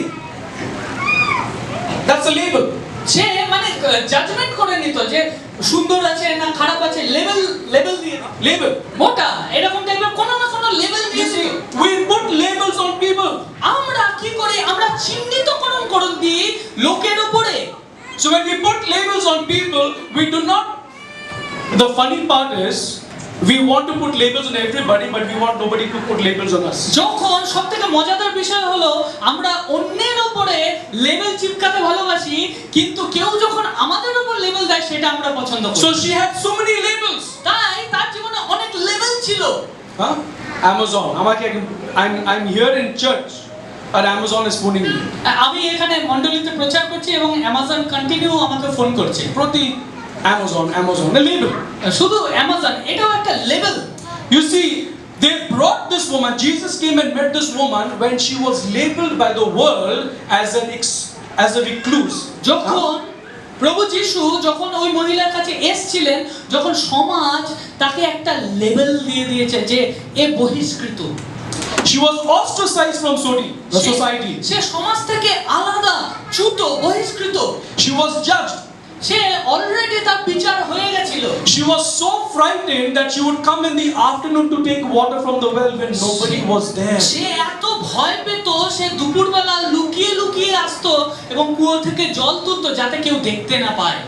Speaker 4: that's a label.
Speaker 5: সে মানে জাজমেন্ট করে নিত যে সুন্দর আছে না খারাপ আছে, লেভেল দিয়ে দিত।
Speaker 4: Label.
Speaker 5: মোটা এরকম টাইপের কোনো না কোনো লেভেল দিয়ে
Speaker 4: You
Speaker 5: দিত।
Speaker 4: see, we put labels on people.
Speaker 5: আমরা কি করি? আমরা চিহ্নিতকরণ করে দিই লোকের উপরে।
Speaker 4: So when we put labels on people, we do not. The funny part is, we want to put labels on everybody, but we want nobody to put labels on us.
Speaker 5: যখন সবথেকে মজাদার বিষয় হলো আমরা অন্যের উপরে লেভেল চিপকাতে ভালোবাসি, কিন্তু কেউ যখন আমাদের উপর লেভেল দেয় সেটা আমরা পছন্দ করি।
Speaker 4: So she had so many labels.
Speaker 5: তাই তার জীবনে অনেক লেভেল ছিল।
Speaker 4: Amazon. I'm here in church, and Amazon is phoning me.
Speaker 5: আমি এখানে মণ্ডলীতে প্রচার করছি এবং অ্যামাজন কন্টিনিউ আমাকে ফোন করছে।
Speaker 4: Proti, Amazon, a label.
Speaker 5: শুধু অ্যামাজন, এটাও একটা level.
Speaker 4: You see, they brought this woman. Jesus came and met this woman when she was labeled by the world as a recluse.
Speaker 5: যখন প্রভু যিশু যখন ওই মহিলার কাছে এসেছিলেন, যখন সমাজ তাকে একটা লেভেল দিয়ে দিয়েছে যে এ বহিষ্কৃত।
Speaker 4: She was ostracized from the society.
Speaker 5: সে সমাজ থেকে আলাদা, চ্যুত, বহিষ্কৃত।
Speaker 4: She was judged.
Speaker 5: Say already তার বিচার হয়ে গেছিল।
Speaker 4: She was so frightened that she would come in the afternoon to take water from the well when nobody was there.
Speaker 5: সে এত ভয় পেত, সে দুপুরবেলা লুকিয়ে লুকিয়ে আসতো এবং কুয়ো থেকে জল তুলতো যাতে কেউ দেখতে না পায়।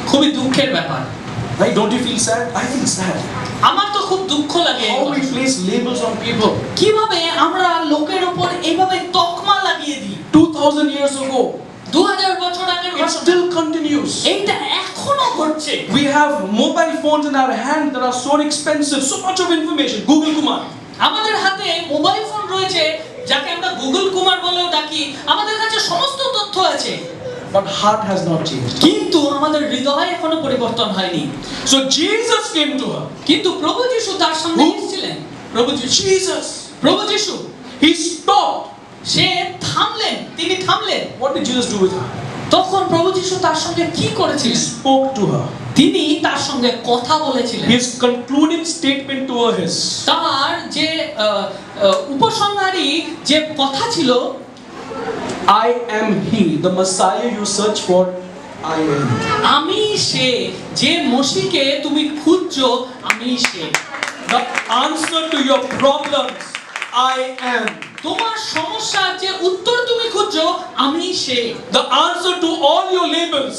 Speaker 5: খুবই দুঃখের ব্যাপার।
Speaker 4: Right? Don't you feel sad? I feel sad.
Speaker 5: আমার তো খুব দুঃখ লাগে এই
Speaker 4: How we
Speaker 5: কথা।
Speaker 4: place labels on people.
Speaker 5: কিভাবে আমরা লোকের উপর এইভাবে তকমা লাগিয়ে দিই।
Speaker 4: 2000 years ago,
Speaker 5: 2000 বছর আগের
Speaker 4: it
Speaker 5: ঘটনা।
Speaker 4: still continues.
Speaker 5: এইটা এখনো ঘটছে।
Speaker 4: We have mobile phones in our hand that are so expensive, so much of information. Google Kumar.
Speaker 5: আমাদের হাতে মোবাইল ফোন রয়েছে, যাকে আমরা গুগল কুমার বলেও ডাকি। আমাদের কাছে সমস্ত তথ্য আছে,
Speaker 4: But heart has not changed.
Speaker 5: কিন্তু আমাদের হৃদয় এখনো পরিবর্তন হয়নি।
Speaker 4: So Jesus came to her.
Speaker 5: কিন্তু প্রভু যিশু তার সামনে
Speaker 4: Who?
Speaker 5: এসেছিলেন। প্রভু যিশু,
Speaker 4: Jesus.
Speaker 5: প্রভু যিশু
Speaker 4: He stopped.
Speaker 5: সে থামলেন, তিনি থামলেন।
Speaker 4: What did Jesus do with her?
Speaker 5: তখন প্রভু যিশু তার সঙ্গে কি
Speaker 4: He
Speaker 5: করেছিলেন?
Speaker 4: spoke to her.
Speaker 5: তিনি তার সঙ্গে কথা বলেছিলেন।
Speaker 4: His concluding statement to her is,
Speaker 5: তার যে উপসংহারী যে কথা ছিল,
Speaker 4: I am he, the Messiah you search for, I am.
Speaker 5: আমি সে, যে মসিকে তুমি খুঁজছো, আমি সে।
Speaker 4: The answer to your problems, I am.
Speaker 5: তোমার সমস্যার যে উত্তর তুমি খুঁজছো, আমি সে।
Speaker 4: The answer to all your labels,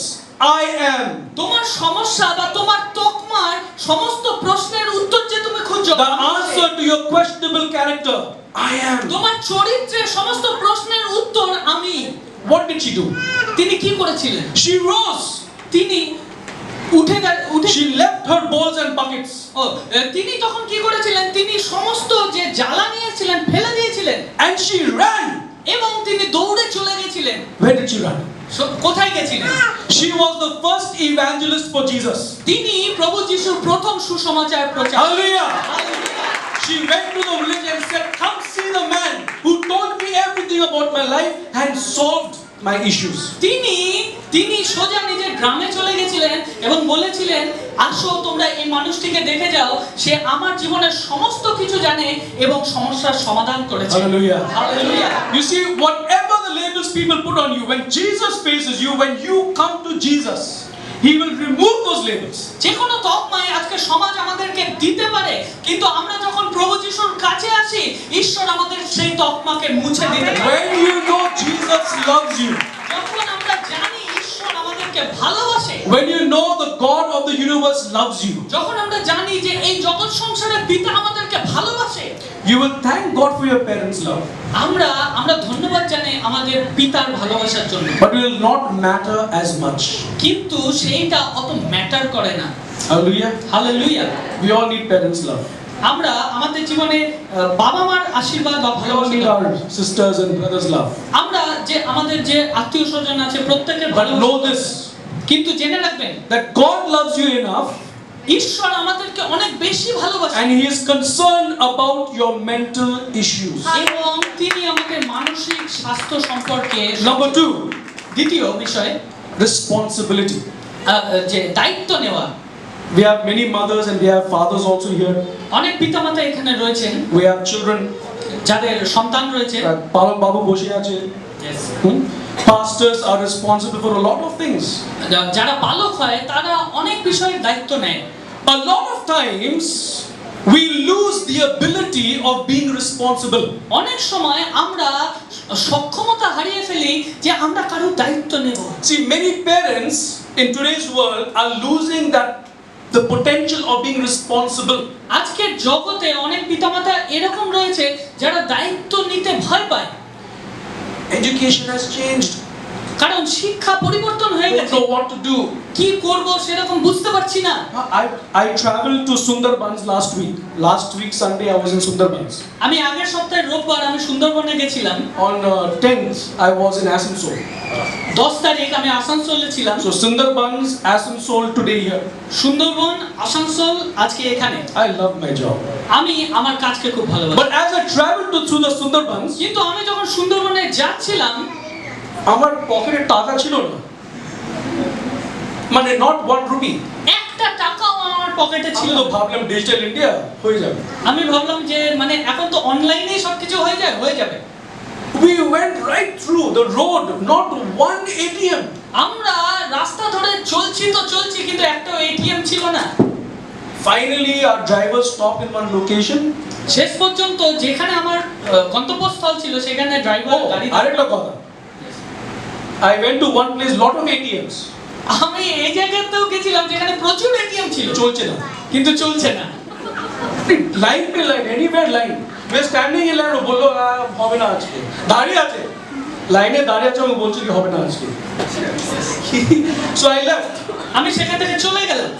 Speaker 4: I am.
Speaker 5: তোমার সমস্যা বা তোমার তকমার সমস্ত প্রশ্নের উত্তর যে তুমি খুঁজছো,
Speaker 4: The answer to your questionable character, I am.
Speaker 5: তোমার চরিত্রের সমস্ত প্রশ্নের উত্তর আমি।
Speaker 4: What did she do?
Speaker 5: তিনি কি করেছিলেন?
Speaker 4: She rose.
Speaker 5: তিনি উঠে
Speaker 4: She left her bowls and buckets.
Speaker 5: তিনি তখন কি করেছিলেন? তিনি সমস্ত যে জ্বালা নিয়েছিলেন ফেলে দিয়েছিলেন
Speaker 4: And she ran.
Speaker 5: এবং তিনি দৌড়ে চলে গেছিলেন।
Speaker 4: Where did she run?
Speaker 5: কোথায় গেছিলেন?
Speaker 4: She was the first evangelist for Jesus.
Speaker 5: তিনি প্রভু যিশুর প্রথম সুসমাচার প্রচার।
Speaker 4: Hallelujah. She went to the village and said, come see the man who told me everything about my life and solved my issues.
Speaker 5: তিনি সোজা নিজের গ্রামে চলে গেছিলেন এবং বলেছিলেন, আসো তোমরা এই মানুষটিকে দেখে যাও, সে আমার জীবনের সমস্ত কিছু জানে এবং সমস্যার সমাধান করেছে।
Speaker 4: Hallelujah.
Speaker 5: Hallelujah.
Speaker 4: You see, whatever the labels people put on you, when Jesus faces you, when you come to Jesus, He will remove those labels.
Speaker 5: যে কোনো তকমায় আজকে সমাজ আমাদেরকে দিতে পারে, কিন্তু আমরা যখন প্রভু যিশুর কাছে আসি, ঈশ্বর আমাদের সেই তকমাকে মুছে দিতে পারে।
Speaker 4: When you know Jesus loves you,
Speaker 5: যখন আমরা জানি ঈশ্বর আমাদেরকে ভালোবাসে,
Speaker 4: when you know the God of the universe loves you,
Speaker 5: যখন আমরা জানি যে এই জগৎ সংসারের পিতা আমাদেরকে ভালোবাসে,
Speaker 4: you will thank God for your parents' love.
Speaker 5: আমরা ধন্যবাদ জানাই আমাদের পিতার ভালোবাসার জন্য,
Speaker 4: But it will not matter as much.
Speaker 5: কিন্তু সেইটা অত ম্যাটার করে না।
Speaker 4: Hallelujah.
Speaker 5: Hallelujah.
Speaker 4: We all need parents' love.
Speaker 5: আমরা আমাদের জীবনে বাবা মার আশীর্বাদ বা
Speaker 4: We all
Speaker 5: ভালোবাসা
Speaker 4: need
Speaker 5: দরকার।
Speaker 4: our sisters and brothers' love.
Speaker 5: আমরা যে আমাদের যে আত্মীয় স্বজন আছে প্রত্যেকের
Speaker 4: But
Speaker 5: ভালোবাসা
Speaker 4: know
Speaker 5: দরকার।
Speaker 4: this,
Speaker 5: কিন্তু জেনে রাখবেন,
Speaker 4: that God loves you enough
Speaker 5: ঈশ্বর আমাদেরকে অনেক বেশি ভালোবাসেন
Speaker 4: and He is concerned about your mental issues.
Speaker 5: এবং তিনি আমাদের মানসিক স্বাস্থ্য সম্পর্কে
Speaker 4: Number 2,
Speaker 5: দ্বিতীয় বিষয়
Speaker 4: responsibility.
Speaker 5: যে দায়িত্ব নেওয়া।
Speaker 4: We have many mothers and we have fathers also here.
Speaker 5: অনেক পিতামাতা এখানে রয়েছেন,
Speaker 4: We have children.
Speaker 5: যাদের সন্তান রয়েছে।
Speaker 4: Palak Babu বসে আছে. Pastors are responsible for a lot of things.
Speaker 5: যারা পালক হয় তারা অনেক বিষয়ের দায়িত্ব নেয়।
Speaker 4: A lot of times we lose the ability of being responsible.
Speaker 5: অনেক সময় আমরা সক্ষমতা হারিয়ে ফেলি যে আমরা কারোর দায়িত্ব নেব।
Speaker 4: See, many parents in today's world are losing the potential of being responsible.
Speaker 5: আজকের জগতে অনেক পিতামাতা এরকম রয়েছে যারা দায়িত্ব নিতে ভয় পায়,
Speaker 4: Education has changed.
Speaker 5: কারণ শিক্ষা পরিবর্তন হয়ে
Speaker 4: Don't
Speaker 5: গেছে।
Speaker 4: know what to do.
Speaker 5: কি করব সেরকম বুঝতে পারছি না।
Speaker 4: I traveled to Sundarbans last week. Last week Sunday I was in Sundarbans.
Speaker 5: আমি আগের সপ্তাহে রোববার আমি সুন্দরবনে গেছিলাম।
Speaker 4: On 10th I was in Asansol.
Speaker 5: 10 তারিখ আমি আসানসোলে ছিলাম।
Speaker 4: So Sundarbans, Asansol today here.
Speaker 5: Sundarban, Asansol আজকে এখানে।
Speaker 4: I love my job.
Speaker 5: আমি আমার কাজকে খুব ভালোবাসি।
Speaker 4: But as I traveled through the Sundarbans,
Speaker 5: কিন্তু আমি যখন সুন্দরবনে যাচ্ছিলাম,
Speaker 4: আমার পকেটে টাকা ছিল না, মানে not 1 rupee.
Speaker 5: একটা টাকাও আমার পকেটে ছিল
Speaker 4: আমি তো
Speaker 5: না।
Speaker 4: ভাবলাম ডিজিটাল ইন্ডিয়া হয়ে যাবে।
Speaker 5: আমি ভাবলাম যে মানে এখন তো অনলাইনেই সবকিছু হয়ে যাবে।
Speaker 4: We went right through the road, not one ATM.
Speaker 5: আমরা রাস্তা ধরে চলছি কিন্তু একটা এটিএম ছিল না।
Speaker 4: Finally our driver stopped in one location.
Speaker 5: শেষ পর্যন্ত যেখানে আমার গন্তব্যস্থল ছিল সেখানে ড্রাইভার গাড়ি
Speaker 4: আরেকটা কথা, I went to one place, lot of ATMs.
Speaker 5: আমি এই জায়গাতেও গেছিলাম যেখানে প্রচুর এটিএম ছিল,
Speaker 4: চলছে না।
Speaker 5: কিন্তু চলছে না।
Speaker 4: Line pay line, anywhere line. We are standing in line, বললো হবে না আজকে। দাঁড়িয়ে আছে, লাইনে দাঁড়িয়ে আছে, আমি বলছি কি হবে না আজকে। So I left.
Speaker 5: আমি সেখান থেকে চলে গেলাম।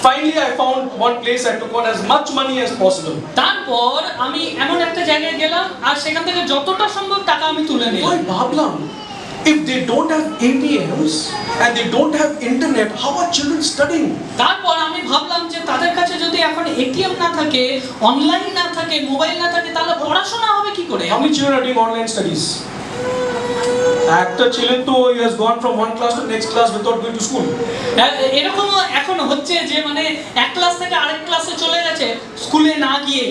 Speaker 4: Finally I found one place I took out as much money as possible.
Speaker 5: তারপর আমি এমন একটা জায়গায় গেলাম আর সেখান থেকে যতটা সম্ভব টাকা আমি তুলে
Speaker 4: তো
Speaker 5: নিলাম।
Speaker 4: আমি ভাবলাম, if they don't have ATMs and they don't have internet, how are children studying?
Speaker 5: তারপর আমি ভাবলাম যে তাদের কাছে যদি এখন এটিএম না থাকে, অনলাইন না থাকে, মোবাইল না থাকে, তাহলে পড়াশোনা হবে কি করে?
Speaker 4: How many children are doing online studies? একটা ছেলে তো he has gone from one class to next class without going to school.
Speaker 5: এরকম এখন হচ্ছে যে মানে এক ক্লাস থেকে আরেক ক্লাসে চলে গেছে স্কুলে না গিয়ে।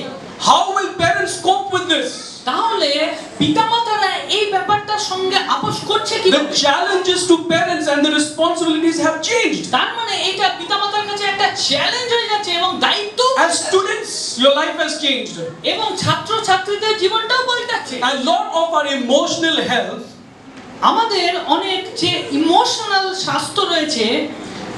Speaker 4: How will parents cope with this?
Speaker 5: তাহলে পিতামাতারা এই ব্যাপারটার সঙ্গে আপোষ করছে কি?
Speaker 4: The challenges to parents and the responsibilities have changed.
Speaker 5: তার মানে এটা পিতামাতার কাছে একটা চ্যালেঞ্জ হয়ে যাচ্ছে এবং দায়িত্ব।
Speaker 4: As students, your life has changed.
Speaker 5: এবং ছাত্র ছাত্রীদের জীবনটাও পাল্টাচ্ছে।
Speaker 4: And lot of our emotional health
Speaker 5: আমাদের অনেক যে ইমোশনাল স্বাস্থ্য রয়েছে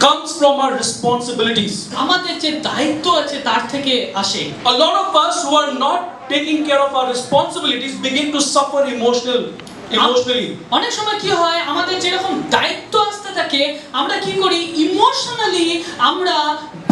Speaker 4: comes from our responsibilities.
Speaker 5: আমাদের যে দায়িত্ব আছে তার থেকে আসে।
Speaker 4: A lot of us who are not taking care of our responsibilities begin to suffer emotionally.
Speaker 5: অনেক সময় কি হয়, আমাদের যেরকম দায়িত্ব আসতে থাকে আমরা কি করি, ইমোশনালি আমরা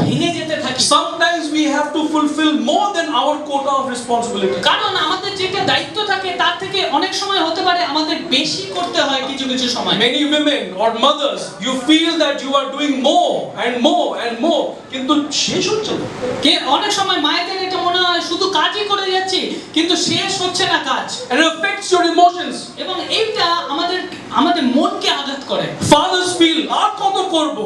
Speaker 5: ভেঙে যেতে থাকি।
Speaker 4: Sometimes we have to fulfill more than our quota of responsibility.
Speaker 5: কারণ আমাদের যেটা দায়িত্ব থাকে তার থেকে অনেক সময় হতে পারে আমাদের বেশি করতে হয় কিছু কিছু সময়।
Speaker 4: Many women or mothers, you feel that you are doing more and more and more, কিন্তু শেষ হচ্ছে না।
Speaker 5: কে অনেক সময় মায়েদের এটা মনে হয় শুধু কাজই করে যাচ্ছি কিন্তু শেষ হচ্ছে না কাজ।
Speaker 4: And it affects your emotions.
Speaker 5: এবং এইটা আমাদের মনকে আঘাত করে।
Speaker 4: Fathers feel আর কত করব,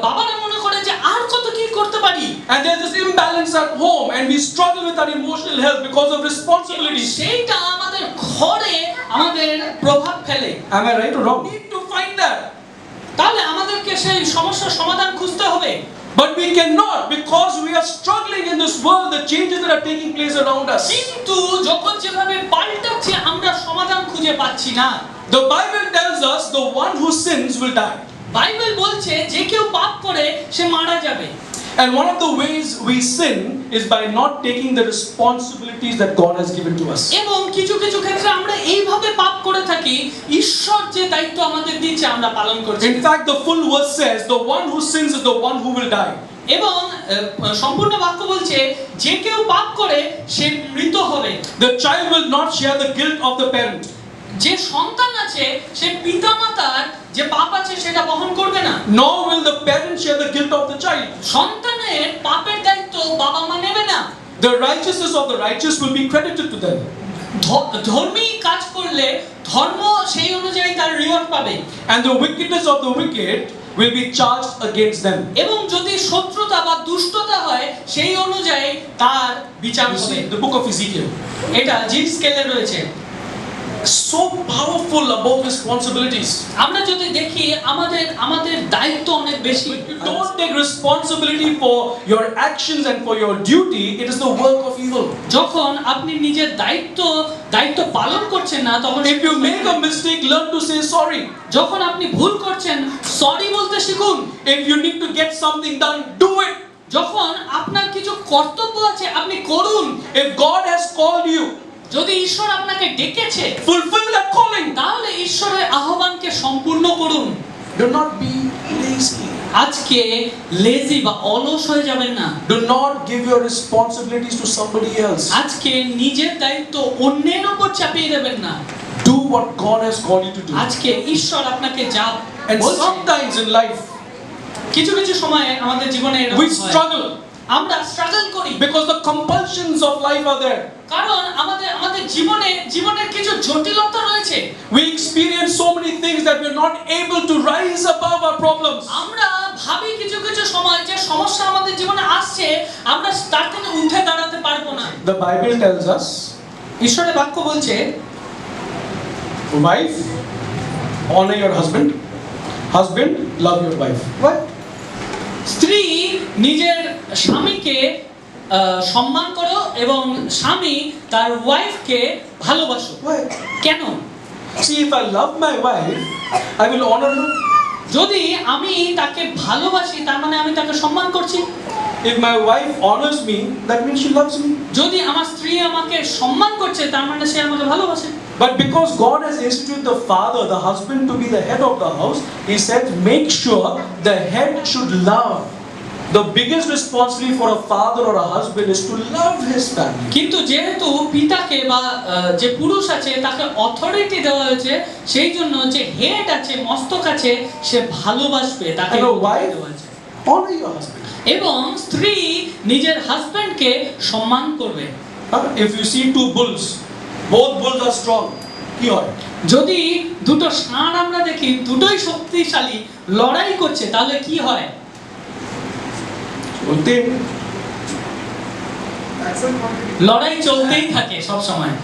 Speaker 5: বাবারা মনে করে যে আর কত কি করতে পারি।
Speaker 4: and there's this imbalance at home and we struggle with our emotional health because of responsibilities.
Speaker 5: সেইটা আমাদের ঘরে আমাদের প্রভাব ফেলে।
Speaker 4: Am I right or wrong? We need to find that.
Speaker 5: তাহলে আমাদেরকে সেই সমস্যার সমাধান খুঁজতে হবে।
Speaker 4: But we cannot, because we are struggling in this world, the changes that are taking place around us.
Speaker 5: কিন্তু যখন যেভাবে পাল্টাচ্ছে আমরা সমাধান খুঁজে পাচ্ছি না।
Speaker 4: The Bible tells us the one who sins will die.
Speaker 5: Bible বলছে যে কেউ পাপ করে সে মারা যাবে।
Speaker 4: And one of the ways we sin is by not taking the responsibilities that God has given to us.
Speaker 5: এবং কিছু কিছু ক্ষেত্রে আমরা এইভাবে পাপ করে থাকি, ঈশ্বর যে দায়িত্ব আমাদের দিয়েছে আমরা পালন করছি।
Speaker 4: In fact, the full verse says, the one who sins is the one who will die.
Speaker 5: এবং সম্পূর্ণ বাক্য বলছে যে কেউ পাপ করে সে মৃত হবে।
Speaker 4: The child will not share the guilt of the parent.
Speaker 5: যে সন্তান আছে সে পিতামাতার যে পাপ আছে সেটা বহন করবে না।
Speaker 4: Nor will the parent share the guilt of the child.
Speaker 5: সন্তানের পাপের দায়িত্ব বাবা মা নেবে না।
Speaker 4: The righteousness of the righteous will be credited to them.
Speaker 5: ধর্মী কাজ করলে ধর্ম সেই অনুযায়ী তার রিওয়ার্ড পাবে।
Speaker 4: And the wickedness of the wicked will be charged against them.
Speaker 5: এবং যদি শত্রুতা বা দুষ্টতা হয় সেই অনুযায়ী তার বিচার
Speaker 4: You
Speaker 5: হবে।
Speaker 4: see, the book of Ezekiel,
Speaker 5: এটা জিন স্কেলে রয়েছে।
Speaker 4: so powerful about responsibilities.
Speaker 5: আমরা যদি দেখি আমাদের দায়িত্ব অনেক বেশি।
Speaker 4: If you don't take responsibility for your actions and for your duty, it is the work of evil.
Speaker 5: যখন আপনি নিজের দায়িত্ব পালন করছেন না তখন
Speaker 4: If you make a mistake, learn to say sorry.
Speaker 5: যখন আপনি ভুল করছেন সরি বলতে শিখুন।
Speaker 4: If you need to get something done, do it.
Speaker 5: যখন আপনার কিছু কর্তব্য আছে আপনি করুন।
Speaker 4: If God has called you,
Speaker 5: যদি ঈশ্বর আপনাকে ডেকেছে
Speaker 4: fulfill that calling.
Speaker 5: তাহলে ঈশ্বরের আহ্বানকে সম্পূর্ণ করুন।
Speaker 4: Do not be lazy.
Speaker 5: আজকে লেজি বা অলস হয়ে যাবেন না।
Speaker 4: Do not give your responsibilities to somebody else.
Speaker 5: আজকে নিজের দায়িত্ব অন্যের উপর চাপিয়ে দেবেন না।
Speaker 4: Do what God has called you to do.
Speaker 5: আজকে ঈশ্বর আপনাকে যা
Speaker 4: And
Speaker 5: বলছেন,
Speaker 4: sometimes in life,
Speaker 5: কিছু কিছু সময়ে আমাদের জীবনে এরকম
Speaker 4: we
Speaker 5: হয়।
Speaker 4: struggle
Speaker 5: আমরা স্ট্রাগল করি
Speaker 4: because the compulsions of life are there.
Speaker 5: কারণ আমাদের জীবনের কিছু জটিলতা রয়েছে।
Speaker 4: We experience so many things that we are not able to rise above our problems.
Speaker 5: আমরা ভাবি কিছু কিছু সময় যে সমস্যা আমাদের জীবনে আসছে আমরা তার থেকে উঠে দাঁড়াতে পারবো না।
Speaker 4: The Bible tells us,
Speaker 5: ঈশ্বরের বাক্য বলছে
Speaker 4: wife, honor your husband. Husband, love your wife. Why?
Speaker 5: স্ত্রী নিজের স্বামীকে সম্মান করো এবং স্বামী তার ওয়াইফকে ভালোবাসো।
Speaker 4: Why?
Speaker 5: কেন?
Speaker 4: See, if I love my wife, I will honor her.
Speaker 5: যদি আমি তাকে ভালোবাসি তার মানে আমি তাকে সম্মান করছি।
Speaker 4: If my wife honors me, that means she loves me.
Speaker 5: যদি আমার স্ত্রী আমাকে সম্মান করছে তার মানে সে আমাকে ভালোবাসে।
Speaker 4: But because God has instituted the father, the husband, to be the head of the house, He said, make sure the head should love. The biggest responsibility for a father or a husband is to love his family.
Speaker 5: কিন্তু যেহেতু পিতাকে বা যে পুরুষ আছে তাকে authority দেওয়া হয়েছে, সেই জন্য যে হেড আছে, মস্তক আছে, সে ভালোবাসবে তাকে।
Speaker 4: And a wife, honor your husband.
Speaker 5: এবং স্ত্রী নিজের হাজবেন্ডকে সম্মান করবে।
Speaker 4: If you see two bulls, both bulls are strong. কি হয়?
Speaker 5: যদি দুটো ষাঁড় আমরা দেখি দুটোই শক্তিশালী লড়াই করছে, তাহলে কি হয়?
Speaker 4: বলতে
Speaker 5: লড়াই চলতেই থাকে সব সময়।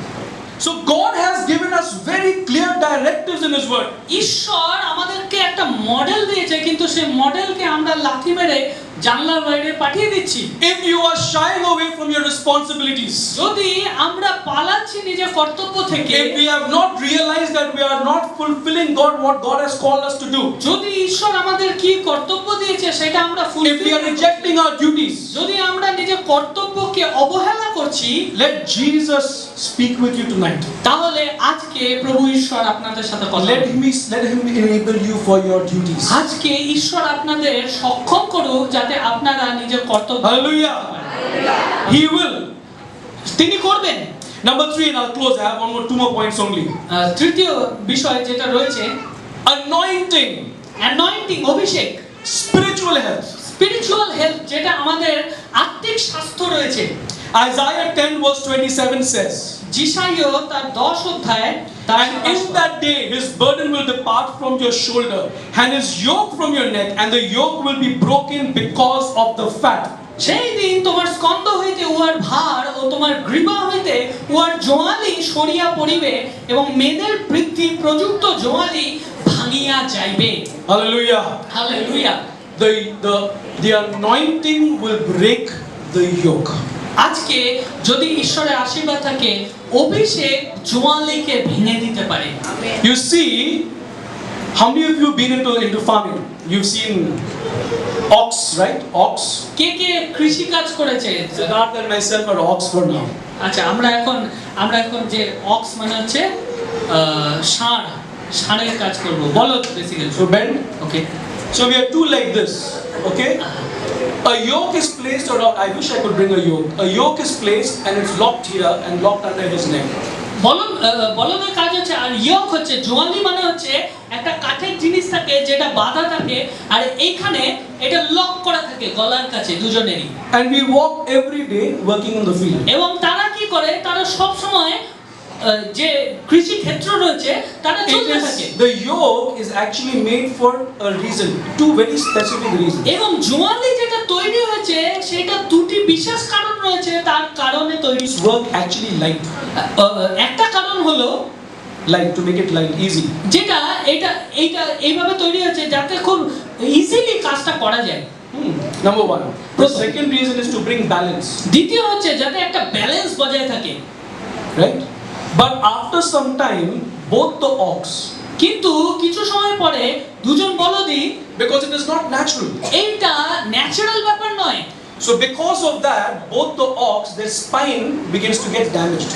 Speaker 4: So God has given us very clear directives in His Word.
Speaker 5: ঈশ্বর আমাদেরকে একটা মডেল দিয়েছে, কিন্তু সেই মডেলকে আমরা লাথি মেরে জানলার বাইরে পাঠিয়ে দিচ্ছি।
Speaker 4: If you are shying away from your responsibilities,
Speaker 5: যদি আমরা পালাচ্ছি নিজের কর্তব্য থেকে,
Speaker 4: if we have not realized that we are not fulfilling what God has called us to do,
Speaker 5: যদি ঈশ্বর আমাদের কি কর্তব্য দিয়েছে সেটা আমরা
Speaker 4: if we are rejecting our duties,
Speaker 5: যদি আমরা নিজের কর্তব্যকে অবহেলা করছি,
Speaker 4: let Jesus speak with you tonight.
Speaker 5: তাহলে আজকে প্রভু ঈশ্বর আপনাদের সাথে কথা
Speaker 4: Let
Speaker 5: বলবে।
Speaker 4: him enable you for your duties.
Speaker 5: আজকে ঈশ্বর আপনাদের সক্ষম করুক যাতে আপনারা নিজের কর্তব্য।
Speaker 4: Hallelujah. He will.
Speaker 5: তিনি করবেন।
Speaker 4: Number 3, and I'll close. I have two more points only.
Speaker 5: তৃতীয় বিষয় যেটা রয়েছে,
Speaker 4: Anointing,
Speaker 5: অ্যানয়েন্টিং, অভিষেক,
Speaker 4: spiritual health.
Speaker 5: স্পিরিচুয়াল হেলথ, যেটা আমাদের আত্মিক স্বাস্থ্য রয়েছে।
Speaker 4: Isaiah 10 verse 27 says,
Speaker 5: যিশাইয় তার 10 অধ্যায় তার
Speaker 4: and in that day his burden will depart from your shoulder and his yoke from your neck, and the yoke will be broken because of the fat.
Speaker 5: সেই দিন তোমার স্কন্ধ হইতে উহার ভার ও তোমার গ্রীবা হইতে উহার জোয়ালি সরিয়া পড়িবে এবং মেদের বৃদ্ধি প্রযুক্ত জোয়ালি ভাঙিয়া যাইবে।
Speaker 4: Hallelujah.
Speaker 5: Hallelujah.
Speaker 4: The anointing will break the yoke.
Speaker 5: আজকে যদি ঈশ্বরের আশীর্বাদ থাকে, অভিষেক জোয়ালিকে ভেঙে দিতে পারে।
Speaker 4: You see, how many of you have been into farming? You've seen ox, right? Ox.
Speaker 5: কে কে কৃষি কাজ করেছে?
Speaker 4: Siddharth and myself are ox for now.
Speaker 5: আচ্ছা, আমরা এখন যে অক্স মানে হচ্ছে ষাঁড়ের কাজ করব, বলদ basically.
Speaker 4: So bend.
Speaker 5: Okay,
Speaker 4: So we are two like this, okay? A yoke is placed around. I wish I could bring a yoke. A yoke is placed and it's locked here and locked under his neck.
Speaker 5: বলদের কাজ হচ্ছে, আর ইয়ক হচ্ছে, জোয়ালি মানে হচ্ছে একটা কাঠের জিনিস থাকে যেটা বাঁধা থাকে, আর এইখানে এটা লক করা থাকে গলার কাছে দুজনেরই।
Speaker 4: And we walk every day working in the field.
Speaker 5: এবং তারা কি করে, তারা সব সময় যে কৃষি ক্ষেত্র রয়েছে তারা চলতে থাকে।
Speaker 4: The yoke is actually made for a reason, two very specific reasons.
Speaker 5: এবং জোয়ালি যেটা তৈরি হয়েছে সেটা দুটি বিশেষ কারণ রয়েছে, তার কারণে তৈরি।
Speaker 4: Work actually light,
Speaker 5: একটা কারণ হলো
Speaker 4: light to make it light, easy.
Speaker 5: যেটা এইটা এইভাবে তৈরি হয়েছে যাতে খুব ইজিলি কাজটা করা যায়।
Speaker 4: Number one. The second reason is to bring balance,
Speaker 5: দ্বিতীয় হচ্ছে যাতে একটা ব্যালেন্স বজায় থাকে,
Speaker 4: right? But after some time, both the ox,
Speaker 5: কিন্তু কিছু সময় পরে দুজন বলদই,
Speaker 4: because it is not natural.
Speaker 5: এইটা ন্যাচারাল ব্যাপার নয়।
Speaker 4: So because of that, both the ox, their spine begins to get damaged.